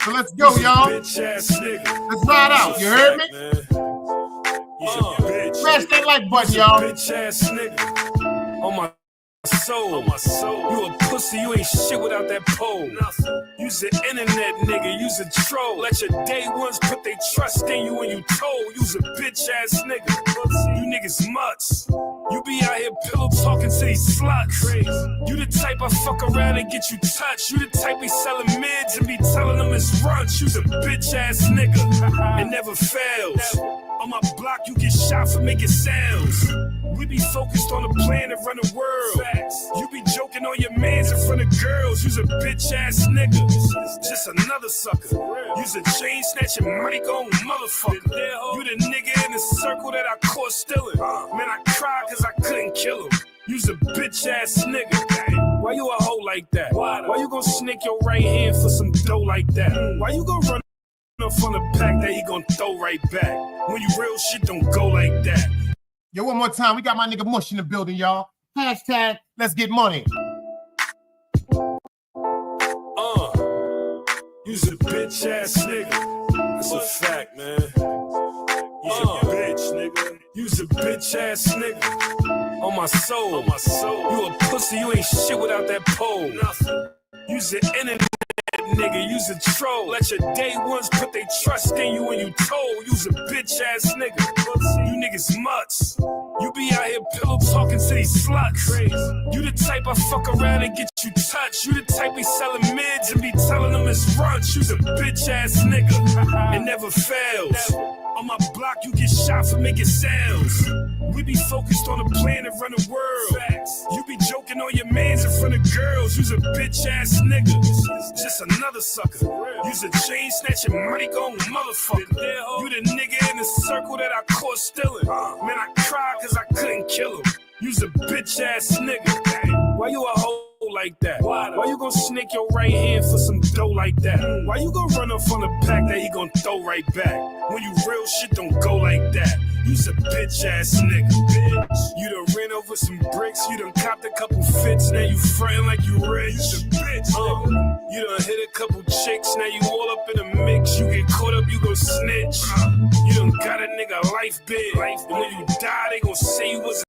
So let's go, y'all. Let's ride out. You heard me? Smash that like button, y'all. Bitch ass nigga. On my soul. You a pussy, you ain't shit without that pole. You's an internet nigga, you's a troll. Let your day ones put their trust in you when you told. You's a bitch ass nigga. You niggas mutts. You be out here pillow talking to these sluts. You the type I fuck around and get you touched. You the type be selling mids and be telling them it's brunch. You's a bitch ass nigga. It never fails. On my block, you get shot for making sounds. We be focused on the plan to run the world. You be joking on your mans in front of girls. You's a bitch ass nigga. Just another sucker. You's a chain snatching, money going motherfucker. You the nigga in the circle that I caught stealing. Man, I cried cause I couldn't kill him. You's a bitch ass nigga. Why you a hoe like that? Why you gonna sneak your right hand for some dough like that? Why you gonna run up on the pack that he gonna throw right back? When you real shit don't go like that. Yo, one more time. We got my nigga Mush in the building, y'all. Hashtag let's get money. You's a bitch ass nigga. That's a fact, man. You's a bitch, nigga. You's a bitch ass nigga. On my soul. You a pussy, you ain't shit without that pole. You's an internet nigga, you's a troll. Let your day ones put their trust in you when you told. You's a bitch ass nigga. You niggas mutts. You be out here pillow talking to these sluts. You the type I fuck around and get you touched. You the type be selling mids and be telling them it's brunch. You's a bitch ass nigga. It never fails. On my block, you get shot for making sounds. We be focused on the plan to run the world. You be joking on your mans in front of girls. You's a bitch ass nigga. Just another sucker. You's a chain snatching, money going motherfucker. You the nigga in the circle that I caught stealing. Man, I cried cause I couldn't kill him. You's a bitch ass nigga. Why you a hoe like that? Why you gonna sneak your right hand for some dough like that? Why you gonna run up on the pack that he gonna throw right back? When you real shit don't go like that. You's a bitch ass nigga, bitch. You done ran over some bricks, you done copped a couple fits, now you frontin' like you rich. You's a bitch, you done hit a couple chicks, now you all up in the mix. You get caught up, you gon' snitch. You done got a nigga life big, and when you die, they gon' say you was.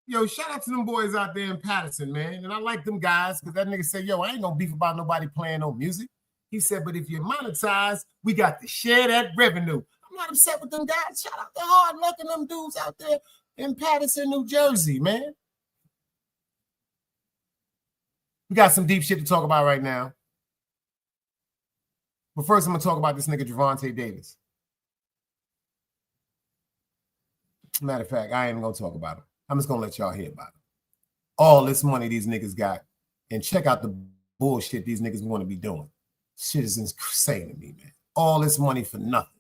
Yo, shout out to them boys out there in Patterson, man. And I like them guys because that nigga said, yo, I ain't gonna beef about nobody playing no music. He said, but if you monetize, we got to share that revenue. I'm not upset with them guys. Shout out to hard luck and them dudes out there in Patterson, New Jersey, man. We got some deep shit to talk about right now. But first, I'm gonna talk about this nigga Gervonta Davis. Matter of fact, I ain't even gonna talk about him. I'm just gonna let y'all hear about it. All this money these niggas got, and check out the bullshit these niggas want to be doing. Shit is insane to me, man. All this money for nothing.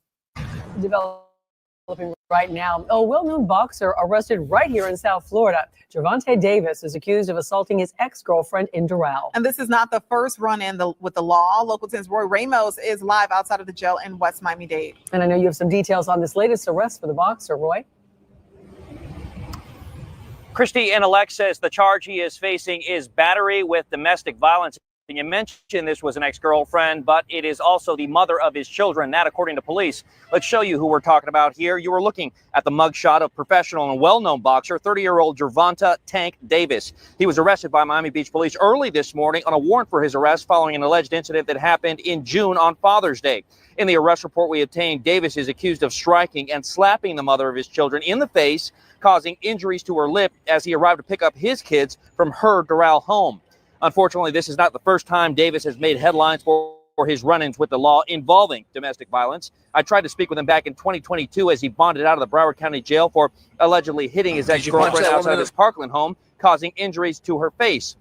Developing Right now, a well-known boxer arrested right here in South Florida. Gervonta Davis is accused of assaulting his ex-girlfriend in Doral. And this is not the first run-in with the law. Local 10's Roy Ramos is live outside of the jail in West Miami-Dade. And I know you have some details on this latest arrest for the boxer, Roy. Christy and Alex says the charge he is facing is battery with domestic violence. And you mentioned this was an ex-girlfriend, but it is also the mother of his children. That, according to police. Let's show you who we're talking about here. You were looking at the mugshot of professional and well-known boxer, 30-year-old Gervonta "Tank" Davis. He was arrested by Miami Beach police early this morning on a warrant for his arrest following an alleged incident that happened in June on Father's Day. In the arrest report we obtained, Davis is accused of striking and slapping the mother of his children in the face, causing injuries to her lip as he arrived to pick up his kids from her Doral home. Unfortunately, this is not the first time Davis has made headlines for his run-ins with the law involving domestic violence. I tried to speak with him back in 2022 as he bonded out of the Broward County Jail for allegedly hitting his ex-girlfriend outside his Parkland home, causing injuries to her face.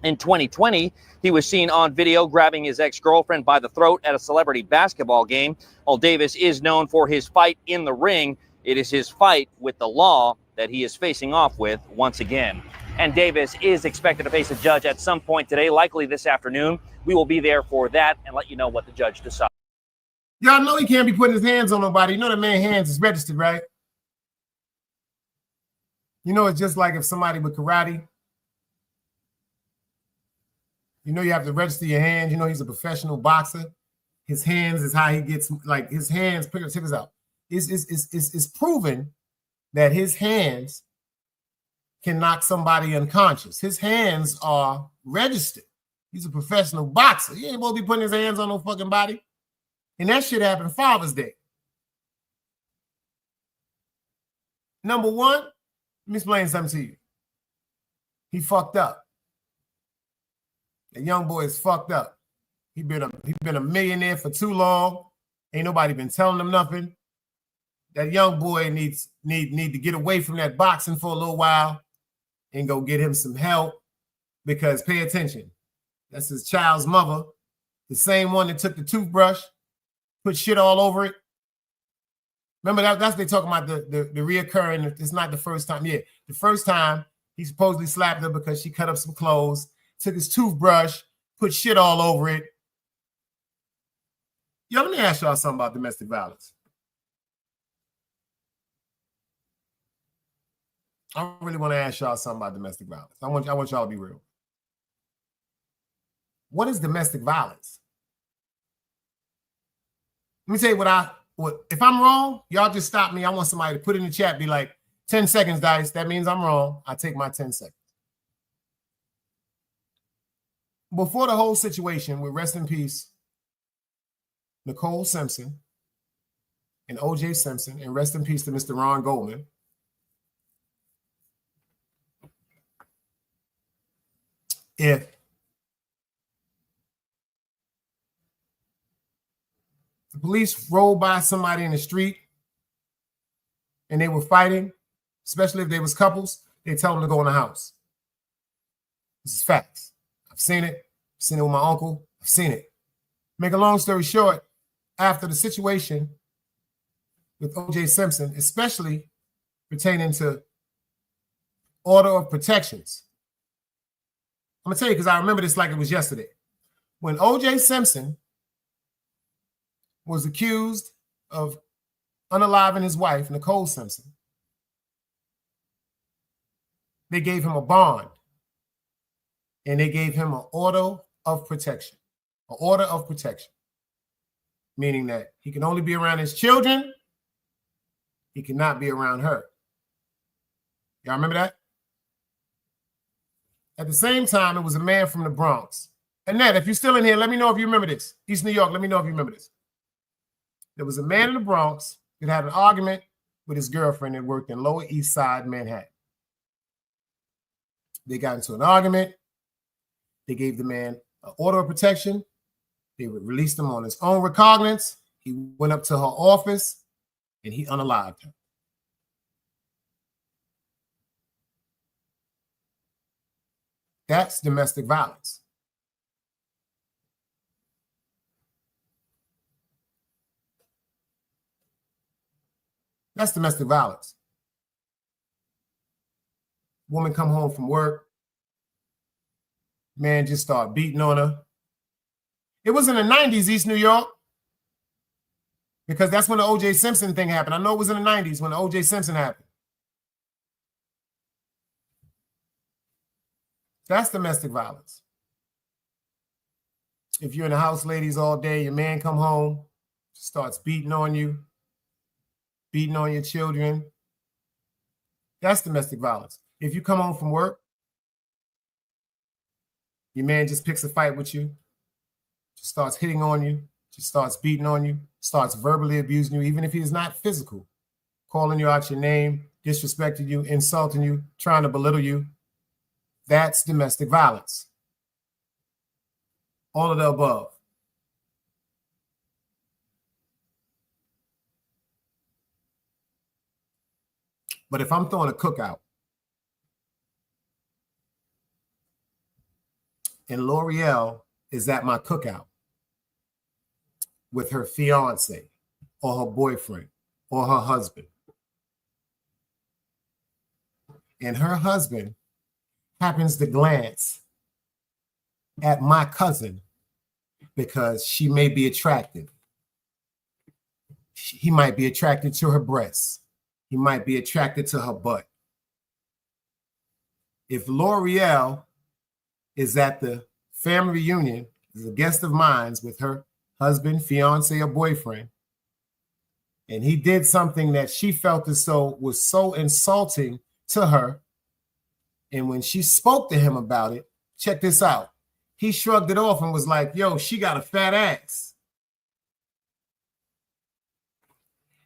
In 2020, he was seen on video grabbing his ex-girlfriend by the throat at a celebrity basketball game. While Davis is known for his fight in the ring, it is his fight with the law that he is facing off with once again. And Davis is expected to face a judge at some point today, likely this afternoon. We will be there for that and let you know what the judge decides. Y'all know he can't be putting his hands on nobody. You know that man's hands is registered, right? You know, it's just like if somebody with karate, you know, you have to register your hands. You know, he's a professional boxer. His hands is how he gets, like, his hands, check this out. It's proven that his hands can knock somebody unconscious. His hands are registered. He's a professional boxer. He ain't supposed to be putting his hands on no fucking body. And that shit happened Father's Day. Number one, let me explain something to you. He fucked up. The young boy is fucked up. He been a millionaire for too long. Ain't nobody been telling him nothing. That young boy need to get away from that boxing for a little while and go get him some help, because pay attention. That's his child's mother, the same one that took the toothbrush, put shit all over it. Remember that's what they talking about, the reoccurring. It's not the first time. Yeah, the first time he supposedly slapped her because she cut up some clothes, took his toothbrush, put shit all over it. Yo, let me ask y'all something about domestic violence. I really want to ask y'all something about domestic violence. I want y'all to be real. What is domestic violence? Let me tell you what if I'm wrong, y'all just stop me. I want somebody to put in the chat, be like, 10 seconds, Dice. That means I'm wrong. I take my 10 seconds. Before the whole situation with, rest in peace, Nicole Simpson and O.J. Simpson, and rest in peace to Mr. Ron Goldman, if the police rolled by somebody in the street and they were fighting, especially if they was couples, they tell them to go in the house. This is facts. I've seen it. I've seen it with my uncle. I've seen it. Make a long story short, after the situation with O.J. Simpson, especially pertaining to order of protections, I'm gonna tell you because I remember this like it was yesterday. When O.J. Simpson was accused of unaliving his wife, Nicole Simpson, they gave him a bond and they gave him an order of protection. An order of protection, meaning that he can only be around his children. He cannot be around her. Y'all remember that? At the same time, it was a man from the Bronx. Annette, if you're still in here, let me know if you remember this. East New York, let me know if you remember this. There was a man in the Bronx that had an argument with his girlfriend that worked in Lower East Side, Manhattan. They got into an argument. They gave the man an order of protection. They released him on his own recognizance. He went up to her office and he unalived her. That's domestic violence. That's domestic violence. Woman come home from work. Man just start beating on her. It was in the 90s, East New York. Because that's when the O.J. Simpson thing happened. I know it was in the 90s when the O.J. Simpson happened. That's domestic violence. If you're in the house, ladies, all day, your man come home, starts beating on you, beating on your children, that's domestic violence. If you come home from work, your man just picks a fight with you, just starts hitting on you, just starts beating on you, starts verbally abusing you, even if he is not physical, calling you out your name, disrespecting you, insulting you, trying to belittle you, that's domestic violence. All of the above. But if I'm throwing a cookout and L'Oreal is at my cookout with her fiance or her boyfriend or her husband, and her husband happens to glance at my cousin because she may be attractive. He might be attracted to her breasts. He might be attracted to her butt. If L'Oreal is at the family reunion as a guest of mine with her husband, fiance, or boyfriend, and he did something that she felt as though was so insulting to her, and when she spoke to him about it, check this out. He shrugged it off and was like, yo, she got a fat ass.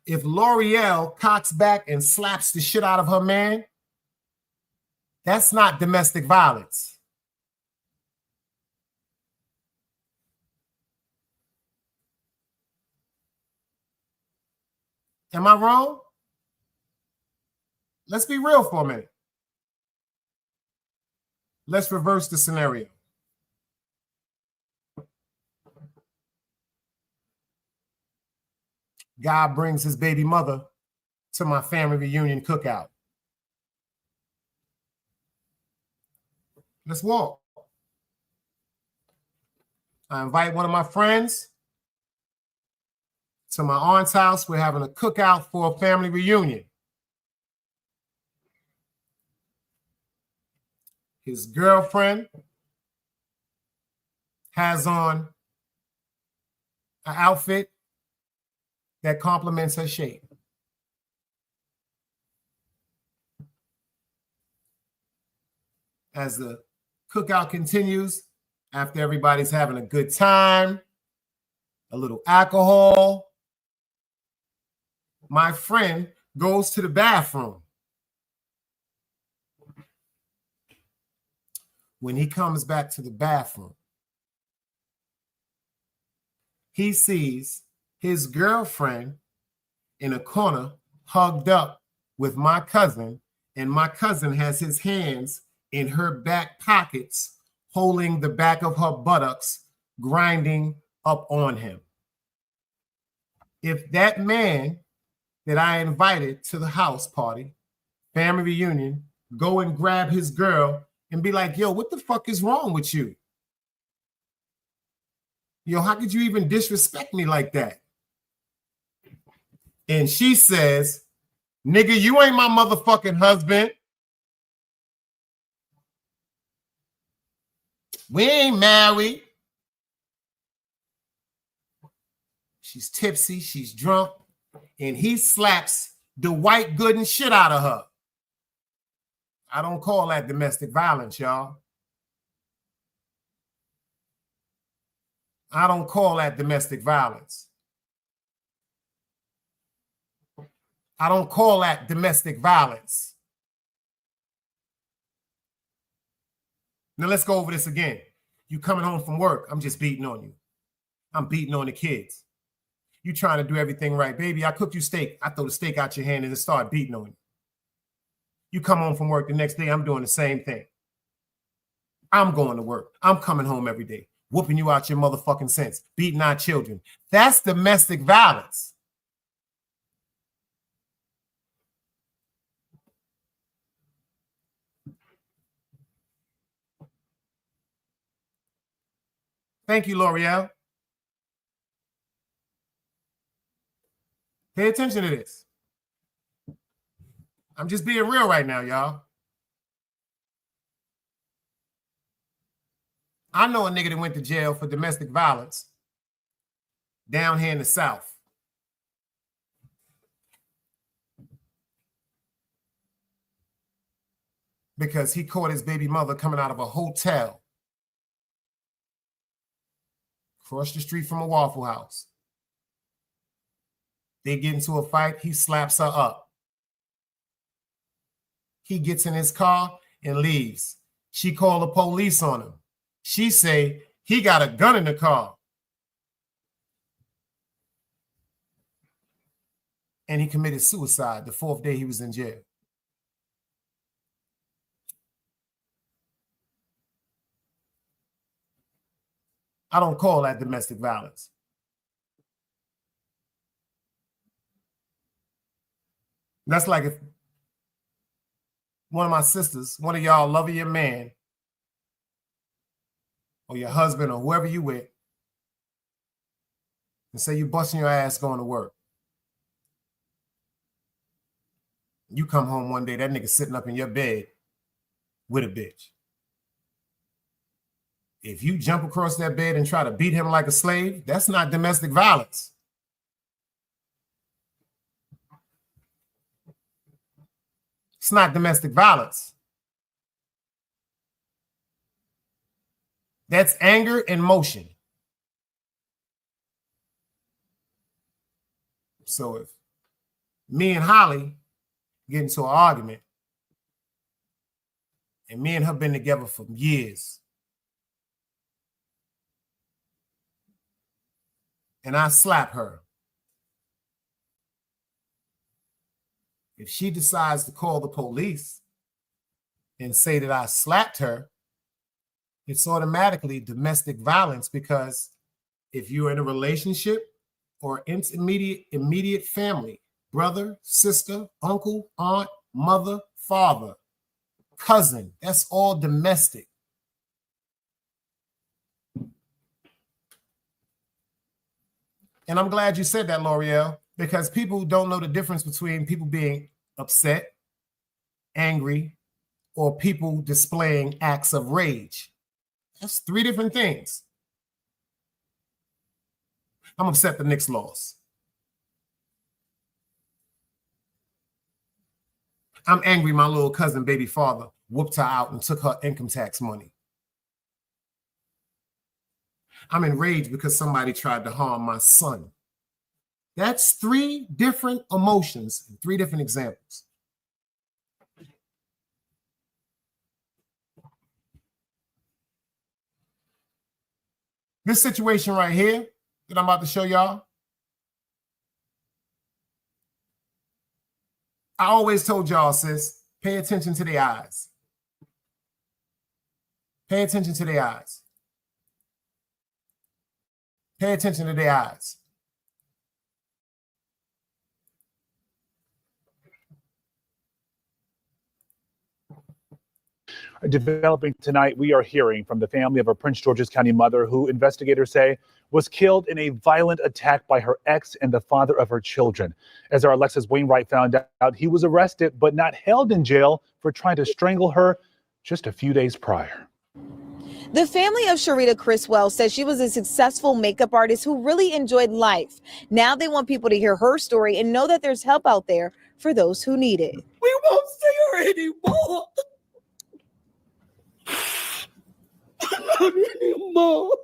If L'Oreal cocks back and slaps the shit out of her man, that's not domestic violence. Am I wrong? Let's be real for a minute. Let's reverse the scenario. Guy brings his baby mother to my family reunion cookout. Let's walk. I invite one of my friends to my aunt's house. We're having a cookout for a family reunion. His girlfriend has on an outfit that complements her shape. As the cookout continues, after everybody's having a good time, a little alcohol, my friend goes to the bathroom. When he comes back to the bathroom, he sees his girlfriend in a corner hugged up with my cousin, and my cousin has his hands in her back pockets, holding the back of her buttocks, grinding up on him. If that man that I invited to the house party, family reunion, go and grab his girl and be like, yo, what the fuck is wrong with you? Yo, how could you even disrespect me like that? And she says, nigga, you ain't my motherfucking husband. We ain't married. She's tipsy, she's drunk, and he slaps the white good and shit out of her. I don't call that domestic violence, y'all. I don't call that domestic violence. I don't call that domestic violence. Now let's go over this again. You coming home from work, I'm just beating on you. I'm beating on the kids. You trying to do everything right. Baby, I cooked you steak. I throw the steak out your hand and start beating on you. You come home from work the next day, I'm doing the same thing. I'm going to work. I'm coming home every day, whooping you out your motherfucking sense, beating our children. That's domestic violence. Thank you, L'Oreal. Pay attention to this. I'm just being real right now, y'all. I know a nigga that went to jail for domestic violence down here in the South. Because he caught his baby mother coming out of a hotel across the street from a Waffle House. They get into a fight. He slaps her up. He gets in his car and leaves. She called the police on him. She say he got a gun in the car. And he committed suicide the 4th day he was in jail. I don't call that domestic violence. That's like if one of my sisters, one of y'all loving your man or your husband or whoever you with, and say you busting your ass going to work. You come home one day, that nigga sitting up in your bed with a bitch. If you jump across that bed and try to beat him like a slave, that's not domestic violence. It's not domestic violence. That's anger in motion. So if me and Holly get into an argument, and me and her been together for years, and I slap her, if she decides to call the police and say that I slapped her, it's automatically domestic violence, because if you're in a relationship or immediate family, brother, sister, uncle, aunt, mother, father, cousin, that's all domestic. And I'm glad you said that, L'Oreal, because people don't know the difference between people being upset, angry, or people displaying acts of rage. That's 3 different things. I'm upset the Knicks lost. I'm angry my little cousin baby father whooped her out and took her income tax money. I'm enraged because somebody tried to harm my son. That's 3 different emotions, 3 different examples. This situation right here that I'm about to show y'all, I always told y'all, sis, pay attention to the eyes. Pay attention to the eyes. Pay attention to the eyes. Developing tonight, we are hearing from the family of a Prince George's County mother who investigators say was killed in a violent attack by her ex and the father of her children. As our Alexis Wainwright found out, he was arrested but not held in jail for trying to strangle her just a few days prior. The family of Sharita Criswell says she was a successful makeup artist who really enjoyed life. Now they want people to hear her story and know that there's help out there for those who need it. We won't see her anymore. Not anymore.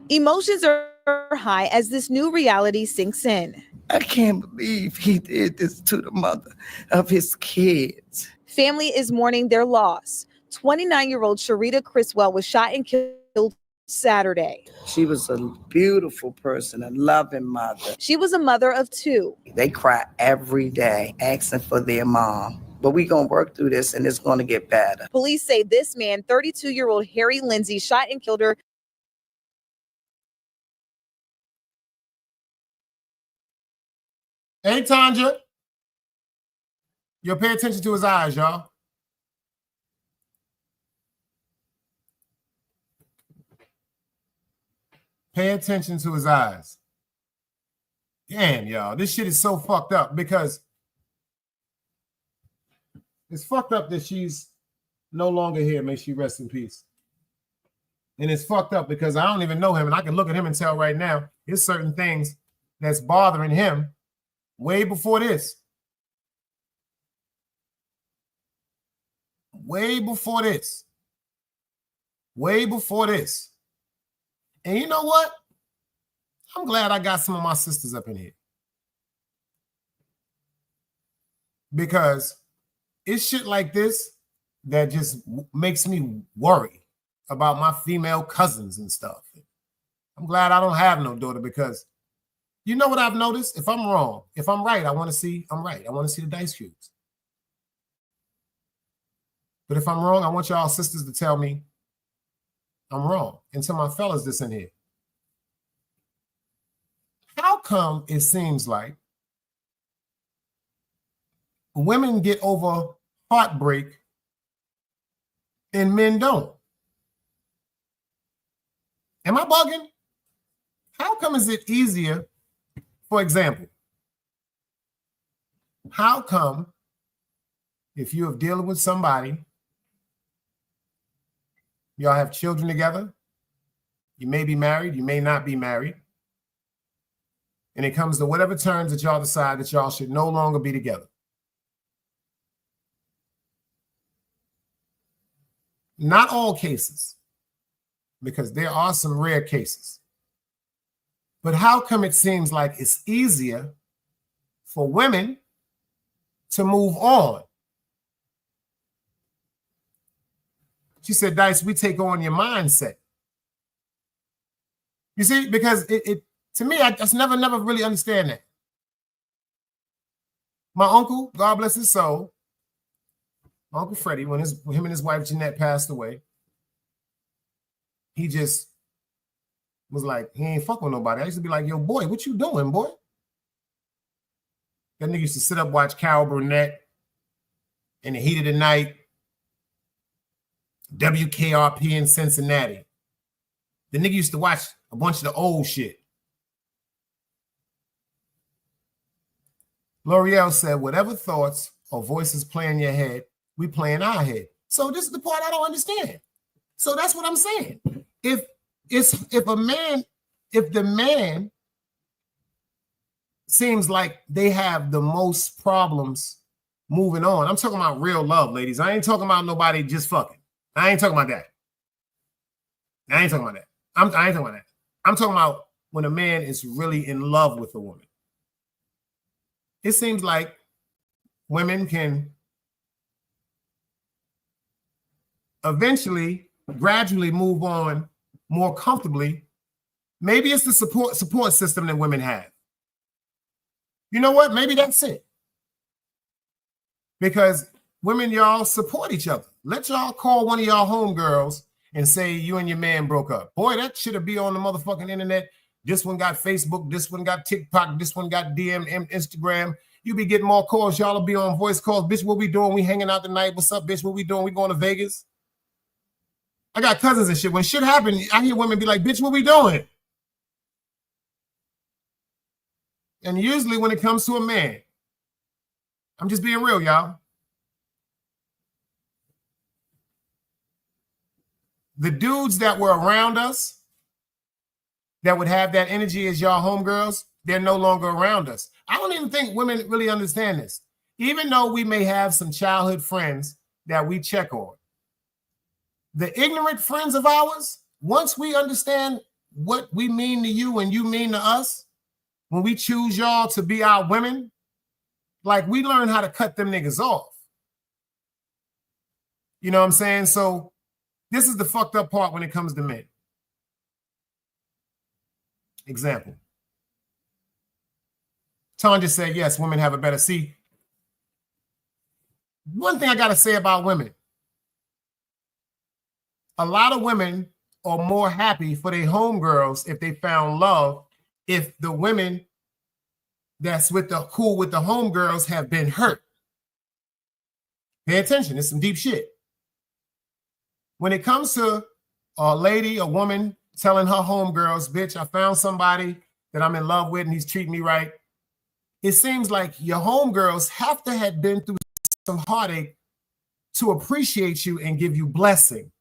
Emotions are high as this new reality sinks in. I can't believe he did this to the mother of his kids. Family is mourning their loss. 29-year-old Sharita Criswell was shot and killed Saturday. She was a beautiful person, a loving mother. She was a mother of 2. They cry every day asking for their mom. But we're going to work through this and it's going to get better. Police say this man, 32-year-old Harry Lindsay, shot and killed her. Hey, Tanja. You'll pay attention to his eyes, y'all. Pay attention to his eyes. Damn, y'all. This shit is so fucked up because it's fucked up that she's no longer here. May she rest in peace. And it's fucked up because I don't even know him, and I can look at him and tell right now there's certain things that's bothering him way before this. Way before this. Way before this. And you know what? I'm glad I got some of my sisters up in here. Because it's shit like this that just makes me worry about my female cousins and stuff. I'm glad I don't have no daughter because you know what I've noticed? If I'm wrong, if I'm right, I want to see I'm right. I want to see the dice cubes. But if I'm wrong, I want y'all sisters to tell me I'm wrong. And to my fellas that's in here. How come it seems like women get over heartbreak and men don't? Am I bugging? How come is it easier? For example, how come if you're dealing with somebody, y'all have children together, you may be married, you may not be married, and it comes to whatever terms that y'all decide that y'all should no longer be together. Not all cases, because there are some rare cases. But how come it seems like it's easier for women to move on? She said, Dice, we take on your mindset. You see, because it to me, I just never really understand that. My uncle, God bless his soul, my Uncle Freddie, when him and his wife Jeanette passed away, he just was like, he ain't fuck with nobody. I used to be like, yo, boy, what you doing, boy? That nigga used to sit up, watch Carol Burnett in the heat of the night, WKRP in Cincinnati. The nigga used to watch a bunch of the old shit. L'Oreal said, whatever thoughts or voices play in your head, we play in our head. So this is the part I don't understand. So that's what I'm saying. If the man seems like they have the most problems moving on. I'm talking about real love, ladies. I ain't talking about nobody just fucking. I ain't talking about that. I ain't talking about that. I ain't talking about that. I'm talking about when a man is really in love with a woman. It seems like women can eventually, gradually move on more comfortably. Maybe it's the support system that women have. You know what? Maybe that's it. Because women, y'all support each other. Let y'all call one of y'all homegirls and say you and your man broke up. Boy, that should be on the motherfucking internet. This one got Facebook. This one got TikTok. This one got DM, Instagram. You be getting more calls. Y'all will be on voice calls. Bitch, what we doing? We hanging out tonight. What's up, bitch? What we doing? We going to Vegas? I got cousins and shit. When shit happen, I hear women be like, bitch, what we doing? And usually when it comes to a man, I'm just being real, y'all. The dudes that were around us that would have that energy as y'all homegirls, they're no longer around us. I don't even think women really understand this. Even though we may have some childhood friends that we check on, the ignorant friends of ours, once we understand what we mean to you and you mean to us, when we choose y'all to be our women, like we learn how to cut them niggas off. You know what I'm saying? So this is the fucked up part when it comes to men. Example. Tanya said, yes, women have a better seat. One thing I got to say about women, a lot of women are more happy for their homegirls if they found love, if the women that's cool with the homegirls have been hurt. Pay attention, it's some deep shit. When it comes to a lady, a woman telling her homegirls, bitch, I found somebody that I'm in love with and he's treating me right. It seems like your homegirls have to have been through some heartache to appreciate you and give you blessing.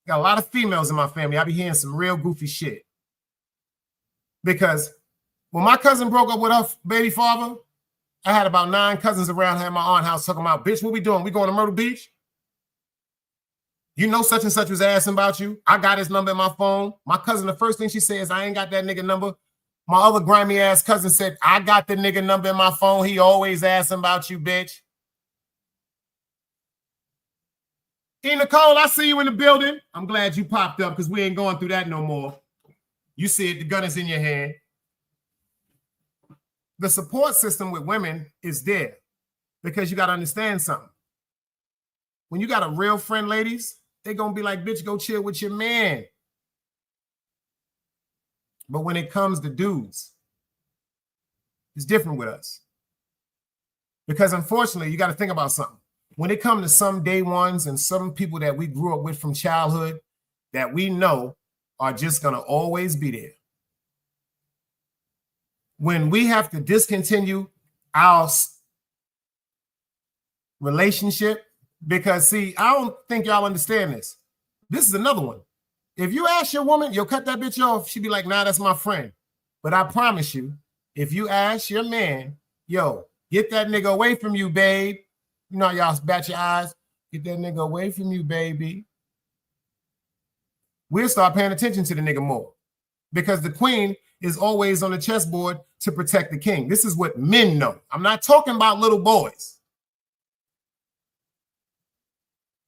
Got a lot of females in my family. I be hearing some real goofy shit. Because when my cousin broke up with her baby father, I had about 9 cousins around her at my aunt's house talking about, bitch, what we doing? We going to Myrtle Beach? You know such and such was asking about you. I got his number in my phone. My cousin, the first thing she says, I ain't got that nigga number. My other grimy ass cousin said, I got the nigga number in my phone. He always asking about you, bitch. E. Nicole, I see you in the building. I'm glad you popped up because we ain't going through that no more. You see it, the gun is in your hand. The support system with women is there because you got to understand something. When you got a real friend, ladies, they're going to be like, bitch, go chill with your man. But when it comes to dudes, it's different with us. Because unfortunately, you got to think about something. When it comes to some day ones and some people that we grew up with from childhood that we know are just going to always be there. When we have to discontinue our relationship, because see, I don't think y'all understand this. This is another one. If you ask your woman, you'll cut that bitch off, she'd be like, nah, that's my friend. But I promise you, if you ask your man, yo, get that nigga away from you, babe. You know, y'all bat your eyes. Get that nigga away from you, baby. We'll start paying attention to the nigga more. Because the queen is always on the chessboard to protect the king. This is what men know. I'm not talking about little boys.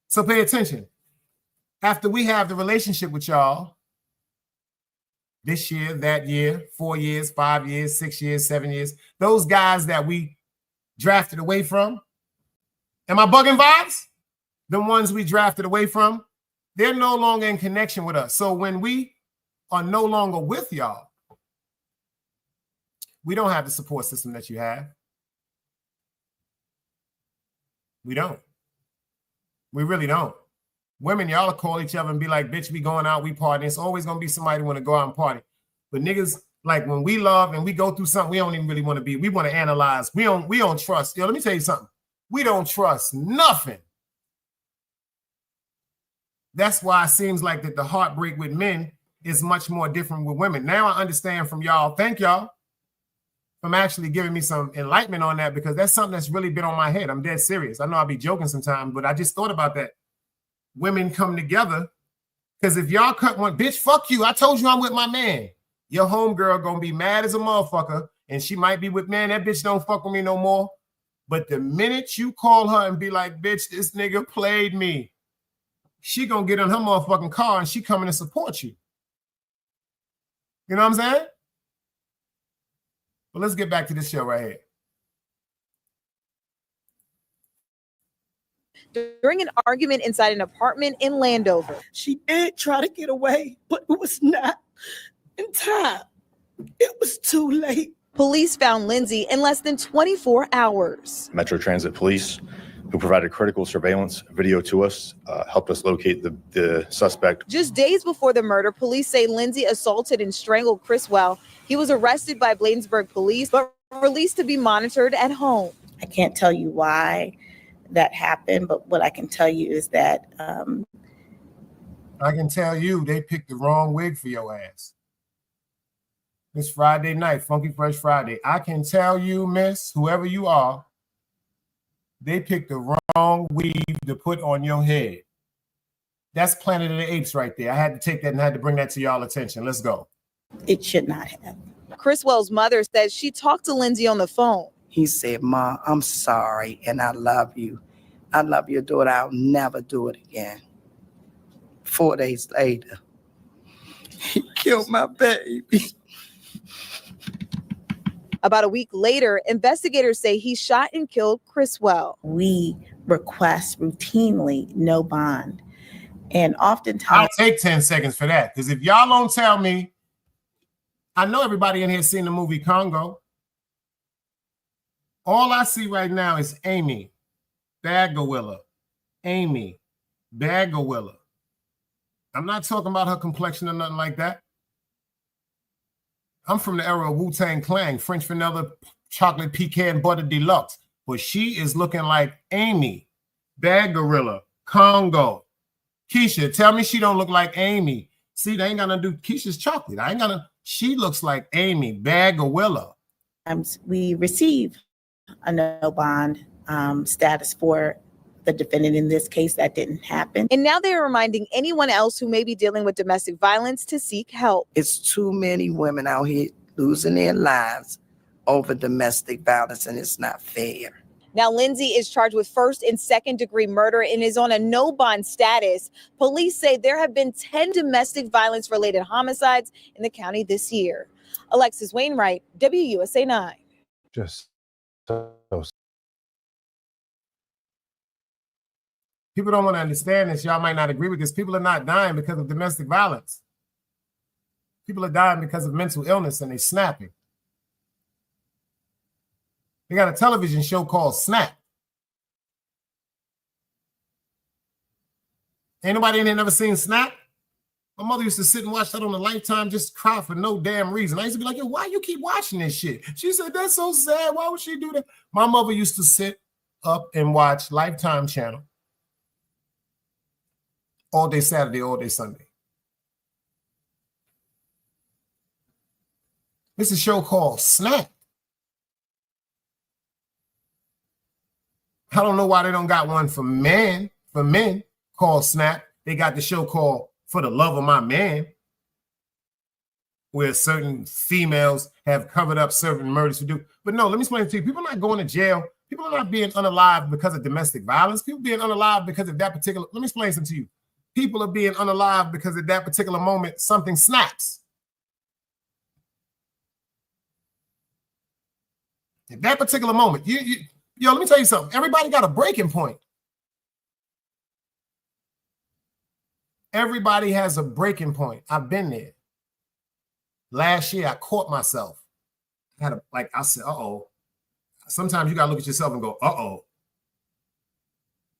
So pay attention. After we have the relationship with y'all, this year, that year, 4 years, 5 years, 6 years, 7 years, those guys that we drafted away from, am I bugging vibes? The ones we drafted away from, they're no longer in connection with us. So when we are no longer with y'all, we don't have the support system that you have. We don't. We really don't. Women, y'all call each other and be like, bitch, we going out, we partying. It's always going to be somebody who want to go out and party. But niggas, like when we love and we go through something, we don't even really want to be. We want to analyze. We don't trust. Yo, let me tell you something. We don't trust nothing. That's why it seems like that the heartbreak with men is much more different with women. Now I understand from y'all. Thank y'all from actually giving me some enlightenment on that, because that's something that's really been on my head. I'm dead serious. I know I'll be joking sometimes, but I just thought about that. Women come together, because if y'all cut one, bitch, fuck you. I told you I'm with my man. Your homegirl gonna be mad as a motherfucker, and she might be with, man, that bitch don't fuck with me no more. But the minute you call her and be like, bitch, this nigga played me, she gonna get in her motherfucking car and she coming to support you. You know what I'm saying? But let's get back to this show right here. During an argument inside an apartment in Landover. She did try to get away, but it was not in time. It was too late. Police found Lindsay in less than 24 hours. Metro Transit Police, who provided critical surveillance video to us, helped us locate the suspect. Just days before the murder, police say Lindsay assaulted and strangled Criswell. He was arrested by Bladensburg police, but released to be monitored at home. I can't tell you why that happened, but what I can tell you is that I can tell you they picked the wrong wig for your ass. It's Friday night, Funky Fresh Friday. I can tell you, miss, whoever you are, they picked the wrong weave to put on your head. That's Planet of the Apes right there. I had to take that and had to bring that to y'all attention. Let's go. It should not have. Criswell's mother says she talked to Lindsay on the phone. He said, Ma, I'm sorry, and I love you. I love your daughter. I'll never do it again. 4 days later, he killed my baby. About a week later, investigators say he shot and killed Criswell. We request routinely no bond. And oftentimes... I'll take 10 seconds for that, because if y'all don't tell me, I know everybody in here seen the movie Congo. All I see right now is Amy Bagawilla. Amy Bagawilla. I'm not talking about her complexion or nothing like that. I'm from the era of Wu-Tang Clan, French vanilla, chocolate pecan butter deluxe. But she is looking like Amy, Bad Gorilla, Congo. Keisha, tell me she don't look like Amy. See, they ain't gonna do Keisha's chocolate. She looks like Amy, Bad Gorilla. We receive a no bond status for the defendant in this case. That didn't happen. And now they're reminding anyone else who may be dealing with domestic violence to seek help. It's too many women out here losing their lives over domestic violence, and it's not fair. Now, Lindsay is charged with first and second degree murder and is on a no bond status. Police say there have been 10 domestic violence related homicides in the county this year. Alexis Wainwright, WUSA 9. Just so People don't want to understand this. Y'all might not agree with this. People are not dying because of domestic violence. People are dying because of mental illness and they're snapping. They got a television show called Snap. Ain't nobody in here never seen Snap? My mother used to sit and watch that on the Lifetime, just cry for no damn reason. I used to be like, yo, why you keep watching this shit? She said, that's so sad. Why would she do that? My mother used to sit up and watch Lifetime channel all day Saturday, all day Sunday. It's a show called Snap. I don't know why they don't got one for men called Snap. They got the show called For the Love of My Man, where certain females have covered up certain murders to do. But no, let me explain it to you. People are not going to jail. People are not being unalive because of domestic violence. People being unalive because of that particular. Let me explain something to you. People are being unalive because at that particular moment, something snaps. At that particular moment, yo, let me tell you something. Everybody got a breaking point. Everybody has a breaking point. I've been there. Last year, I caught myself. I said, uh-oh. Sometimes you got to look at yourself and go, uh-oh.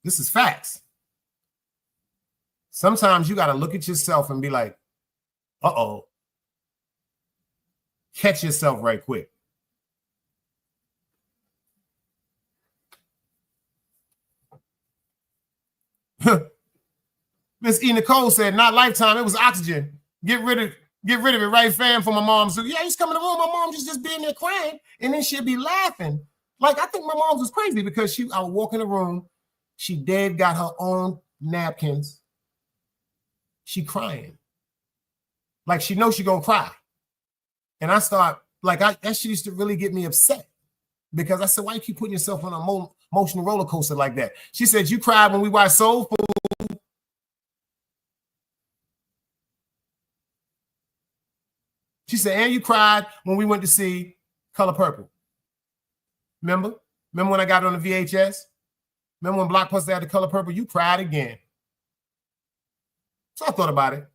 This is facts. Sometimes you got to look at yourself and be like, uh-oh. Catch yourself right quick. Miss E. Nicole said, not Lifetime, it was Oxygen. Get rid of it, right, fam, for my mom. So, yeah, he's coming to the room. My mom just being there crying, and then she'd be laughing. Like, I think my mom was crazy because I would walk in the room. She dead got her own napkins. She crying. Like, she knows she gonna cry. And I start, that shit used to really get me upset because I said, why you keep putting yourself on an emotional roller coaster like that? She said, you cried when we watched Soul Food. She said, and you cried when we went to see Color Purple. Remember? Remember when I got it on the VHS? Remember when Blockbuster had the Color Purple? You cried again. So I thought about it.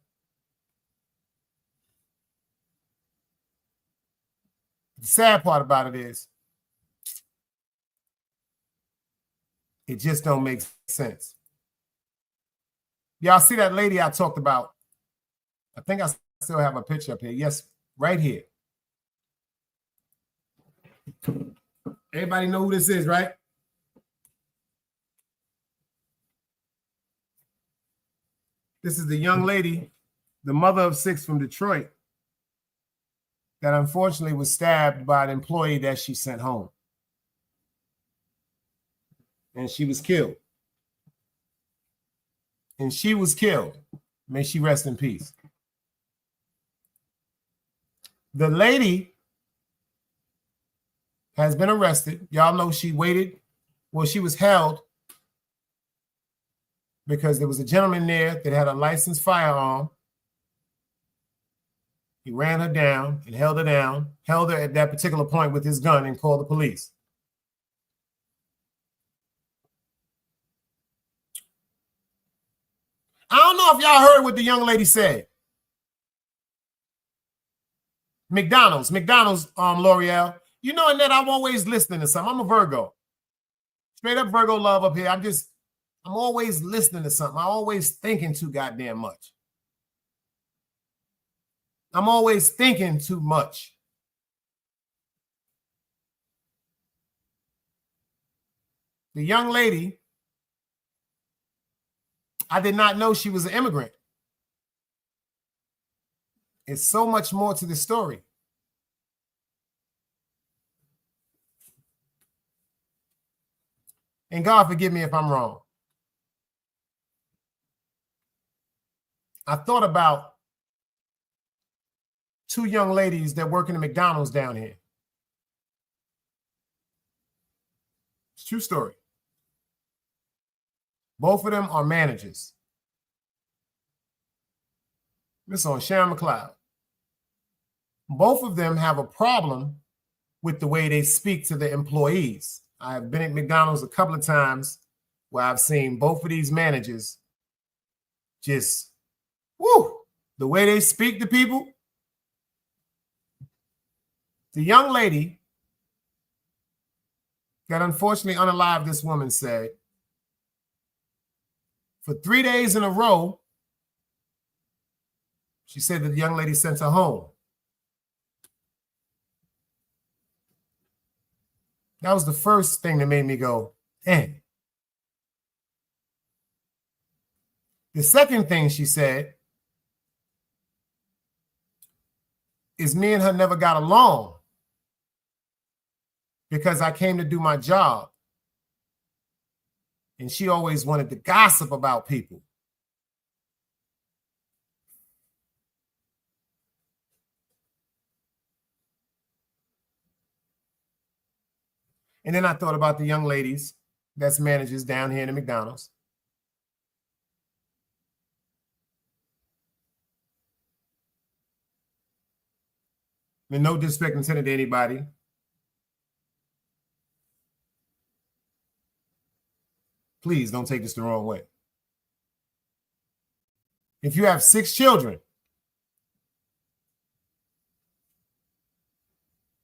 The sad part about it is it just don't make sense. Y'all see that lady I talked about? I think I still have a picture up here. Yes, right here. Everybody know who this is, right? This is the young lady, the mother of 6 from Detroit, that unfortunately was stabbed by an employee that she sent home. And she was killed. May she rest in peace. The lady has been arrested. Y'all know she was held because there was a gentleman there that had a licensed firearm. He ran her down and held her at that particular point with his gun and called the police. I don't know if y'all heard what the young lady said. McDonald's, L'Oreal. You know, Annette, I'm always listening to something. I'm a Virgo. Straight up Virgo love up here. I'm always listening to something. I'm always thinking too goddamn much. I'm always thinking too much. The young lady, I did not know she was an immigrant. It's so much more to the story. And God forgive me if I'm wrong. I thought about two young ladies that work in the McDonald's down here. It's a true story. Both of them are managers. This on Sharon McLeod. Both of them have a problem with the way they speak to the employees. I've been at McDonald's a couple of times where I've seen both of these managers just, the way they speak to people. The young lady that unfortunately unalived this woman said, for 3 days in a row, she said that the young lady sent her home. That was the first thing that made me go, dang. The second thing she said is me and her never got along because I came to do my job. And she always wanted to gossip about people. And then I thought about the young ladies that's managers down here in the McDonald's. And no disrespect intended to anybody. Please don't take this the wrong way. If you have 6 children,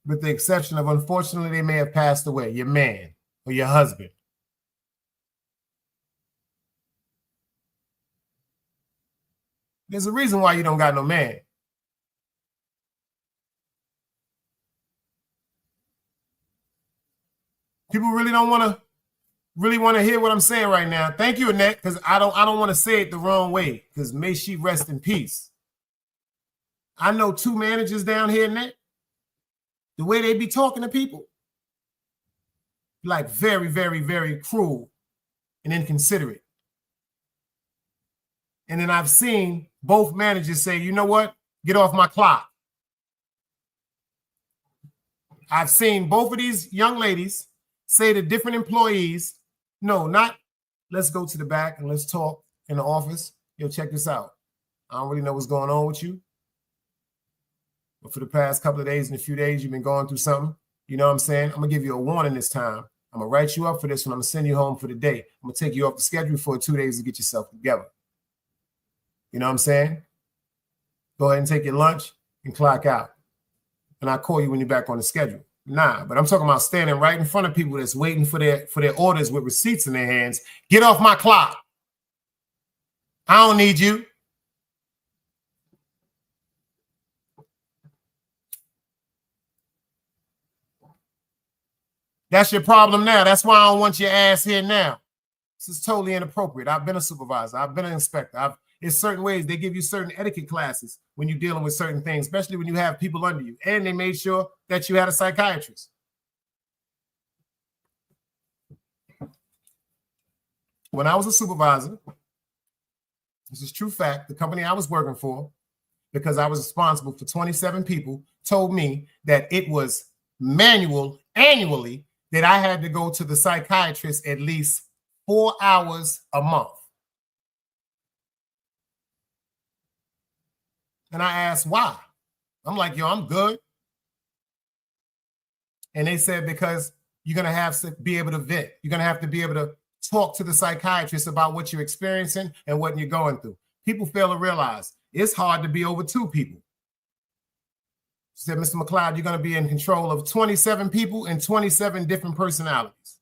with the exception of, unfortunately, they may have passed away, your man or your husband. There's a reason why you don't got no man. People really want to hear what I'm saying right now. Thank you, Annette, because I don't want to say it the wrong way, because may she rest in peace. I know 2 managers down here, Annette. The way they be talking to people, like very, very, very cruel and inconsiderate. And then I've seen both managers say, you know what? Get off my clock. I've seen both of these young ladies say to different employees, no, not let's go to the back and let's talk in the office. Yo, check this out. I don't really know what's going on with you. But for the past couple of days and a few days, you've been going through something. You know what I'm saying? I'm going to give you a warning this time. I'm going to write you up for this one. I'm going to send you home for the day. I'm going to take you off the schedule for 2 days to get yourself together. You know what I'm saying? Go ahead and take your lunch and clock out. And I'll call you when you're back on the schedule. Nah, but I'm talking about standing right in front of people that's waiting for their orders with receipts in their hands. Get off my clock. I don't need you. That's your problem now. That's why I don't want your ass here now. This is totally inappropriate. I've been a supervisor. I've been an inspector. There's certain ways they give you certain etiquette classes when you're dealing with certain things, especially when you have people under you. And they made sure that you had a psychiatrist. When I was a supervisor, this is true fact, the company I was working for, because I was responsible for 27 people, told me that it was annually that I had to go to the psychiatrist at least 4 hours a month. And I asked why. I'm like, yo, I'm good. And they said, because you're going to have to be able to vent. You're going to have to be able to talk to the psychiatrist about what you're experiencing and what you're going through. People fail to realize it's hard to be over 2 people. She said, Mr. McLeod, you're going to be in control of 27 people and 27 different personalities.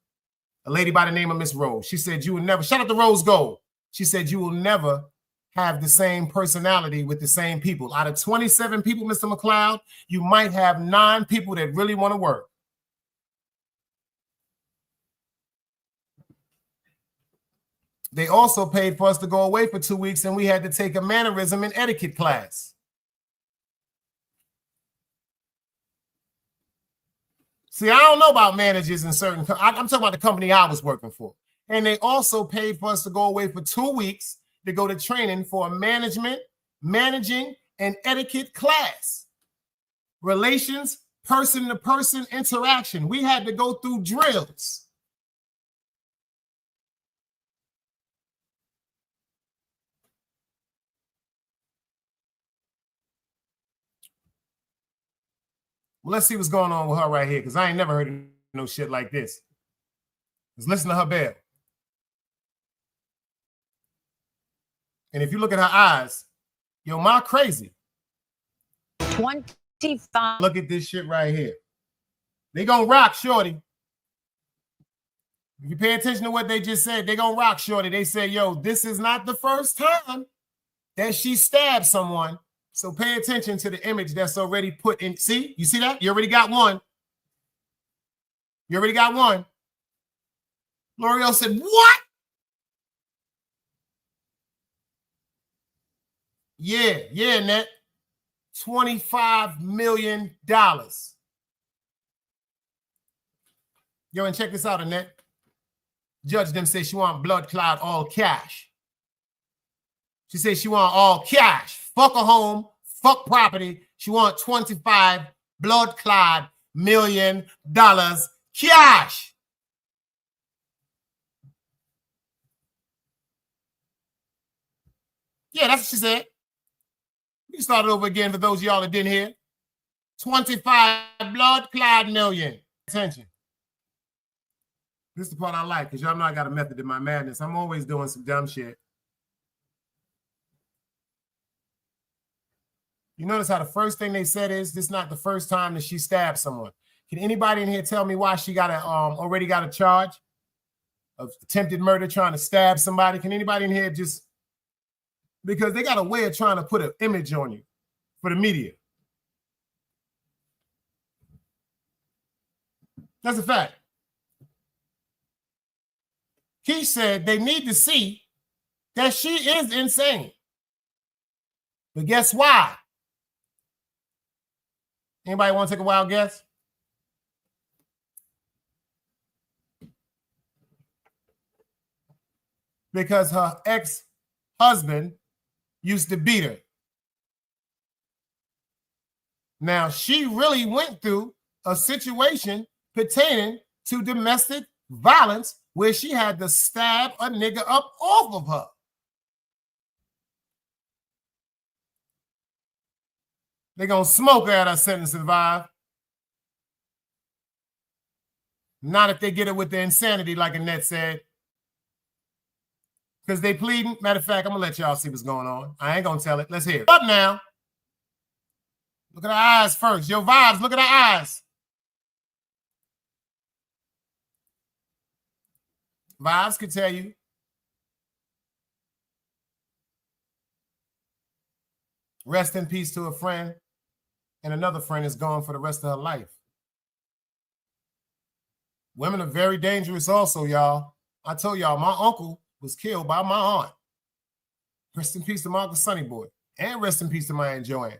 A lady by the name of Miss Rose. She said, you will never, shout out to Rose Gold. She said, you will never have the same personality with the same people. Out of 27 people, Mr. McLeod, you might have 9 people that really want to work. They also paid for us to go away for 2 weeks, and we had to take a mannerism and etiquette class. See, I don't know about managers in certain, I'm talking about the company I was working for. And they also paid for us to go away for 2 weeks to go to training for a managing, and etiquette class. Relations, person-to-person interaction. We had to go through drills. Well, let's see what's going on with her right here, because I ain't never heard no shit like this. Let's listen to her bell. And if you look at her eyes, yo, ma crazy. 25. Look at this shit right here. They gonna rock, shorty. If you pay attention to what they just said, they gonna rock, shorty. They say, yo, this is not the first time that she stabbed someone. So pay attention to the image that's already put in. See, you see that? You already got one. You already got one. L'Oreal said, what? Yeah, Net. $25 million. Yo, and check this out, Annette. Judge them say she want blood clot all cash. She says she want all cash. Fuck a home, fuck property. She want $25 blood clot million cash. Yeah, that's what she said. We can start it over again for those of y'all that didn't hear. 25 blood clot million. Attention. This is the part I like, because y'all know I got a method in my madness. I'm always doing some dumb shit. You notice how the first thing they said is, this is not the first time that she stabbed someone. Can anybody in here tell me why she got already got a charge of attempted murder, trying to stab somebody? Can anybody in here just... Because they got a way of trying to put an image on you for the media. That's a fact. He said they need to see that she is insane. But guess why? Anybody want to take a wild guess? Because her ex-husband used to beat her. Now, she really went through a situation pertaining to domestic violence where she had to stab a nigga up off of her. They're going to smoke her at her sentence survive. Not if they get it with the insanity, like Annette said. Because they pleading. Matter of fact, I'm going to let y'all see what's going on. I ain't going to tell it. Let's hear it. Up now. Look at her eyes first. Yo, Vibes, look at her eyes. Vibes could tell you. Rest in peace to a friend. And another friend is gone for the rest of her life. Women are very dangerous also, y'all. I told y'all, my uncle was killed by my aunt. Rest in peace to my Uncle Sonny Boy. And rest in peace to my Aunt Joanne.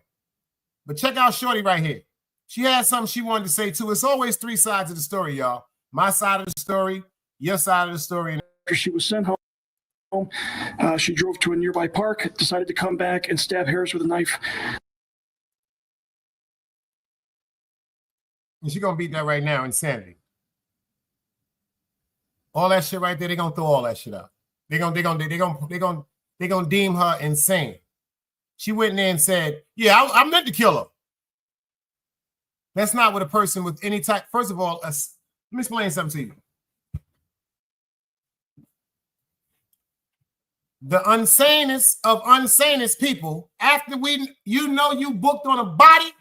But check out Shorty right here. She had something she wanted to say too. It's always 3 sides of the story, y'all. My side of the story, your side of the story. She was sent home. She drove to a nearby park, decided to come back and stab Harris with a knife. And she's going to beat that right now, insanity. All that shit right there, they're going to throw all that shit out. They're gonna deem her insane. She went in there and said, yeah, I meant to kill her. That's not what a person with any type. First of all, let me explain something to you. The insanest of insanest people, after you booked on a body,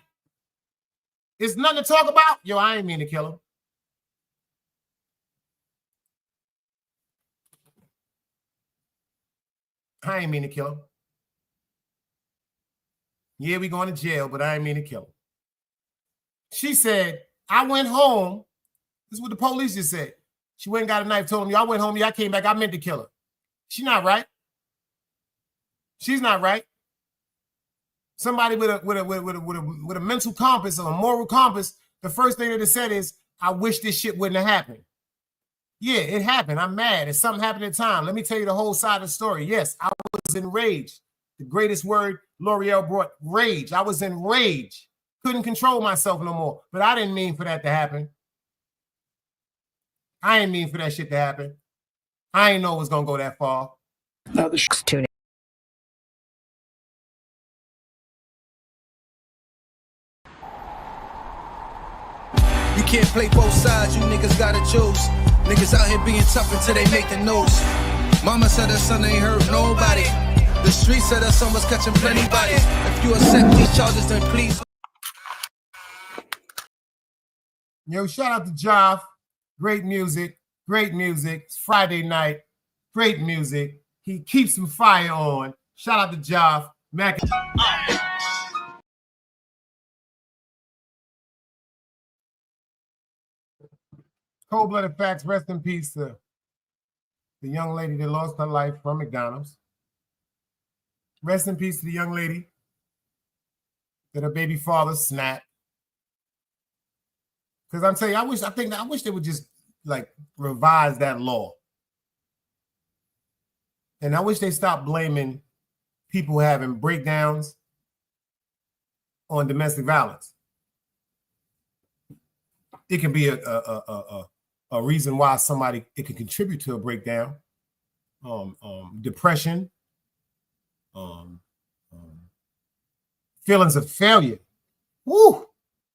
it's nothing to talk about. Yo, I ain't mean to kill him. I ain't mean to kill him. Yeah, we going to jail, but I ain't mean to kill him. She said, I went home. This is what the police just said. She went and got a knife, told him, I went home, I came back, I meant to kill her. She's not right. She's not right. Somebody with a mental compass or a moral compass, the first thing that it said is, I wish this shit wouldn't have happened. Yeah, it happened. I'm mad. It's something happened at the time. Let me tell you the whole side of the story. Yes, I was enraged. The greatest word L'Oreal brought, rage. I was enraged. Couldn't control myself no more. But I didn't mean for that to happen. I didn't mean for that shit to happen. I didn't know it was going to go that far. Now the Tune in. You can't play both sides, you niggas gotta choose. Niggas out here being tough until they make the news. Mama said her son ain't hurt nobody. The street said her son was catching plenty bodies. If you accept these charges, then please. Yo, shout out to Joff. Great music. Great music. It's Friday night. Great music. He keeps some fire on. Shout out to Joff. Mac. Cold-blooded facts. Rest in peace to the young lady that lost her life from McDonald's. Rest in peace to the young lady that her baby father snapped. Because I'm telling you, I wish they would just like revise that law. And I wish they stopped blaming people having breakdowns on domestic violence. It can be a reason why it can contribute to a breakdown. Depression, feelings of failure. Woo!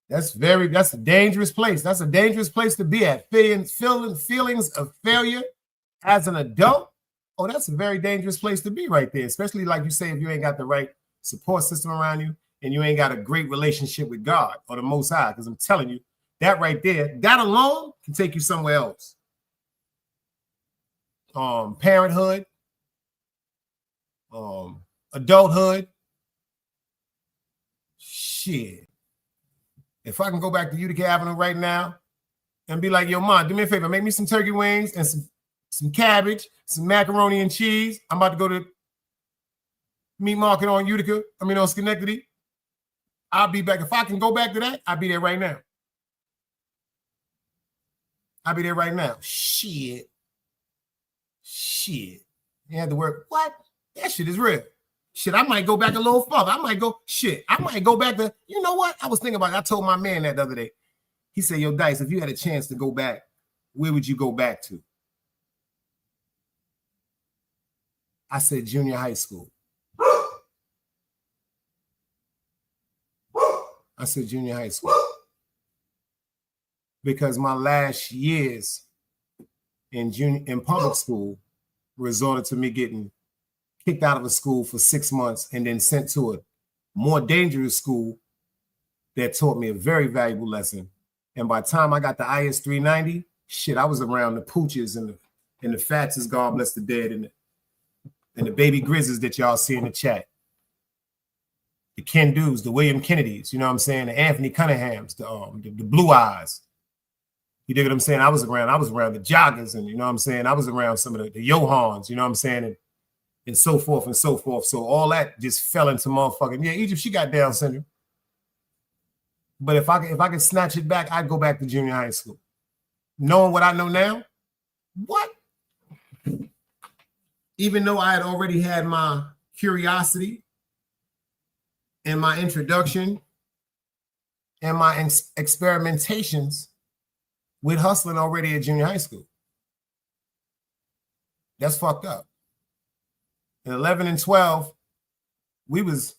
That's a dangerous place. That's a dangerous place to be at. Feelings of failure as an adult. Oh, that's a very dangerous place to be right there. Especially like you say, if you ain't got the right support system around you and you ain't got a great relationship with God or the Most High. Because I'm telling you, that right there, that alone can take you somewhere else. Parenthood, adulthood. Shit. If I can go back to Utica Avenue right now and be like, yo, Mom, do me a favor, make me some turkey wings and some cabbage, some macaroni and cheese. I'm about to go to meat market on on Schenectady. I'll be back. If I can go back to that, I'll be there right now. I'll be there right now. Shit. You had to work. What? That shit is real. Shit, I might go back a little further. I might go back to, you know what? I was thinking about it. I told my man that the other day. He said, yo, Dice, if you had a chance to go back, where would you go back to? I said, junior high school. I said, junior high school. Because my last years in public school resorted to me getting kicked out of a school for 6 months and then sent to a more dangerous school that taught me a very valuable lesson. And by the time I got the IS 390, shit, I was around the pooches and the Fatses, God bless the dead, and the baby Grizzlies that y'all see in the chat. The Ken Dews, the William Kennedys, you know what I'm saying? The Anthony Cunninghams, the Blue Eyes. You dig what I'm saying? I was around the Joggers, and you know what I'm saying? I was around some of the Johans, you know what I'm saying? And so forth and so forth. So all that just fell into motherfucking, yeah, Egypt, she got Down syndrome. But if I could snatch it back, I'd go back to junior high school. Knowing what I know now, what? Even though I had already had my curiosity and my introduction and my experimentations with hustling already at junior high school. That's fucked up. In 11 and 12, we was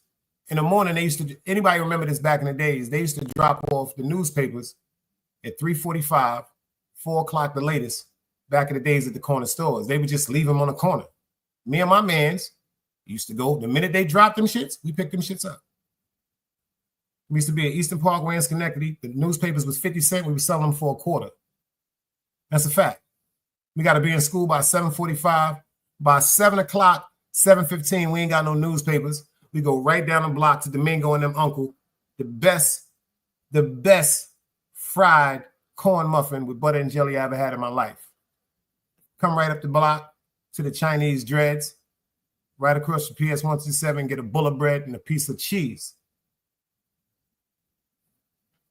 in the morning. Anybody remember this back in the days? They used to drop off the newspapers at 3:45, 4 o'clock the latest, back in the days at the corner stores. They would just leave them on the corner. Me and my mans used to go, the minute they dropped them shits, we picked them shits up. We used to be at Eastern Parkway in Schenectady. The newspapers was 50 cents. We were selling them for a quarter. That's a fact. We got to be in school by 7:45. By 7 o'clock, 7:15, we ain't got no newspapers. We go right down the block to Domingo and them uncle. The best fried corn muffin with butter and jelly I ever had in my life. Come right up the block to the Chinese Dreads. Right across from PS 127, get a bulla bread and a piece of cheese.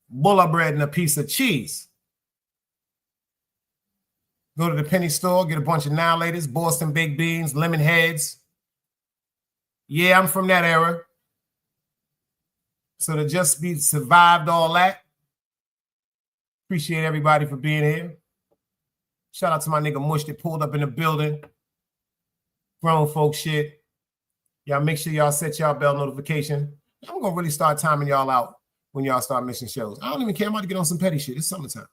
Bulla bread and a piece of cheese. Go to the penny store, get a bunch of now laters, Boston baked beans, lemon heads. Yeah, I'm from that era. So to just be survived all that. Appreciate everybody for being here. Shout out to my nigga Mush that pulled up in the building. Grown folk shit. Y'all make sure y'all set y'all bell notification. I'm gonna really start timing y'all out when y'all start missing shows. I don't even care. I'm about to get on some petty shit. It's summertime.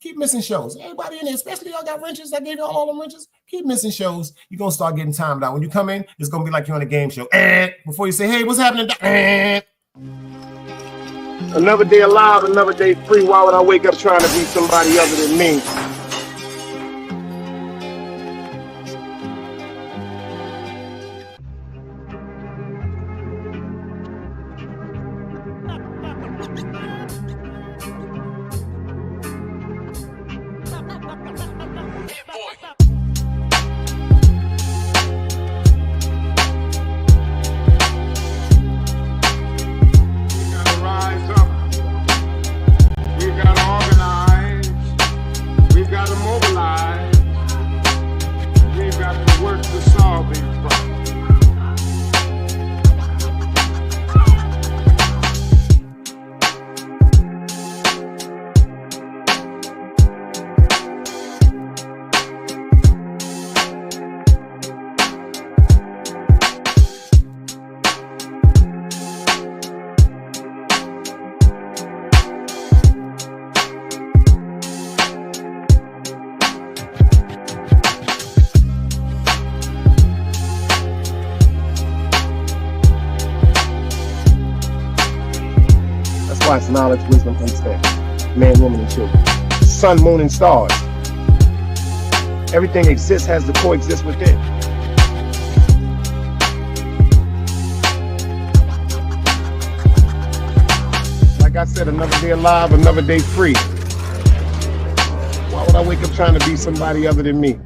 Keep missing shows. Everybody in there, especially y'all got wrenches. I gave y'all all them wrenches. Keep missing shows. You're gonna start getting timed out. When you come in, it's gonna be like you're on a game show. Before you say, hey, what's happening? Another day alive, another day free. Why would I wake up trying to be somebody other than me? It's knowledge, wisdom, understanding. Man, woman, and children. Sun, moon, and stars. Everything exists, has to coexist within. Like I said, another day alive, another day free. Why would I wake up trying to be somebody other than me?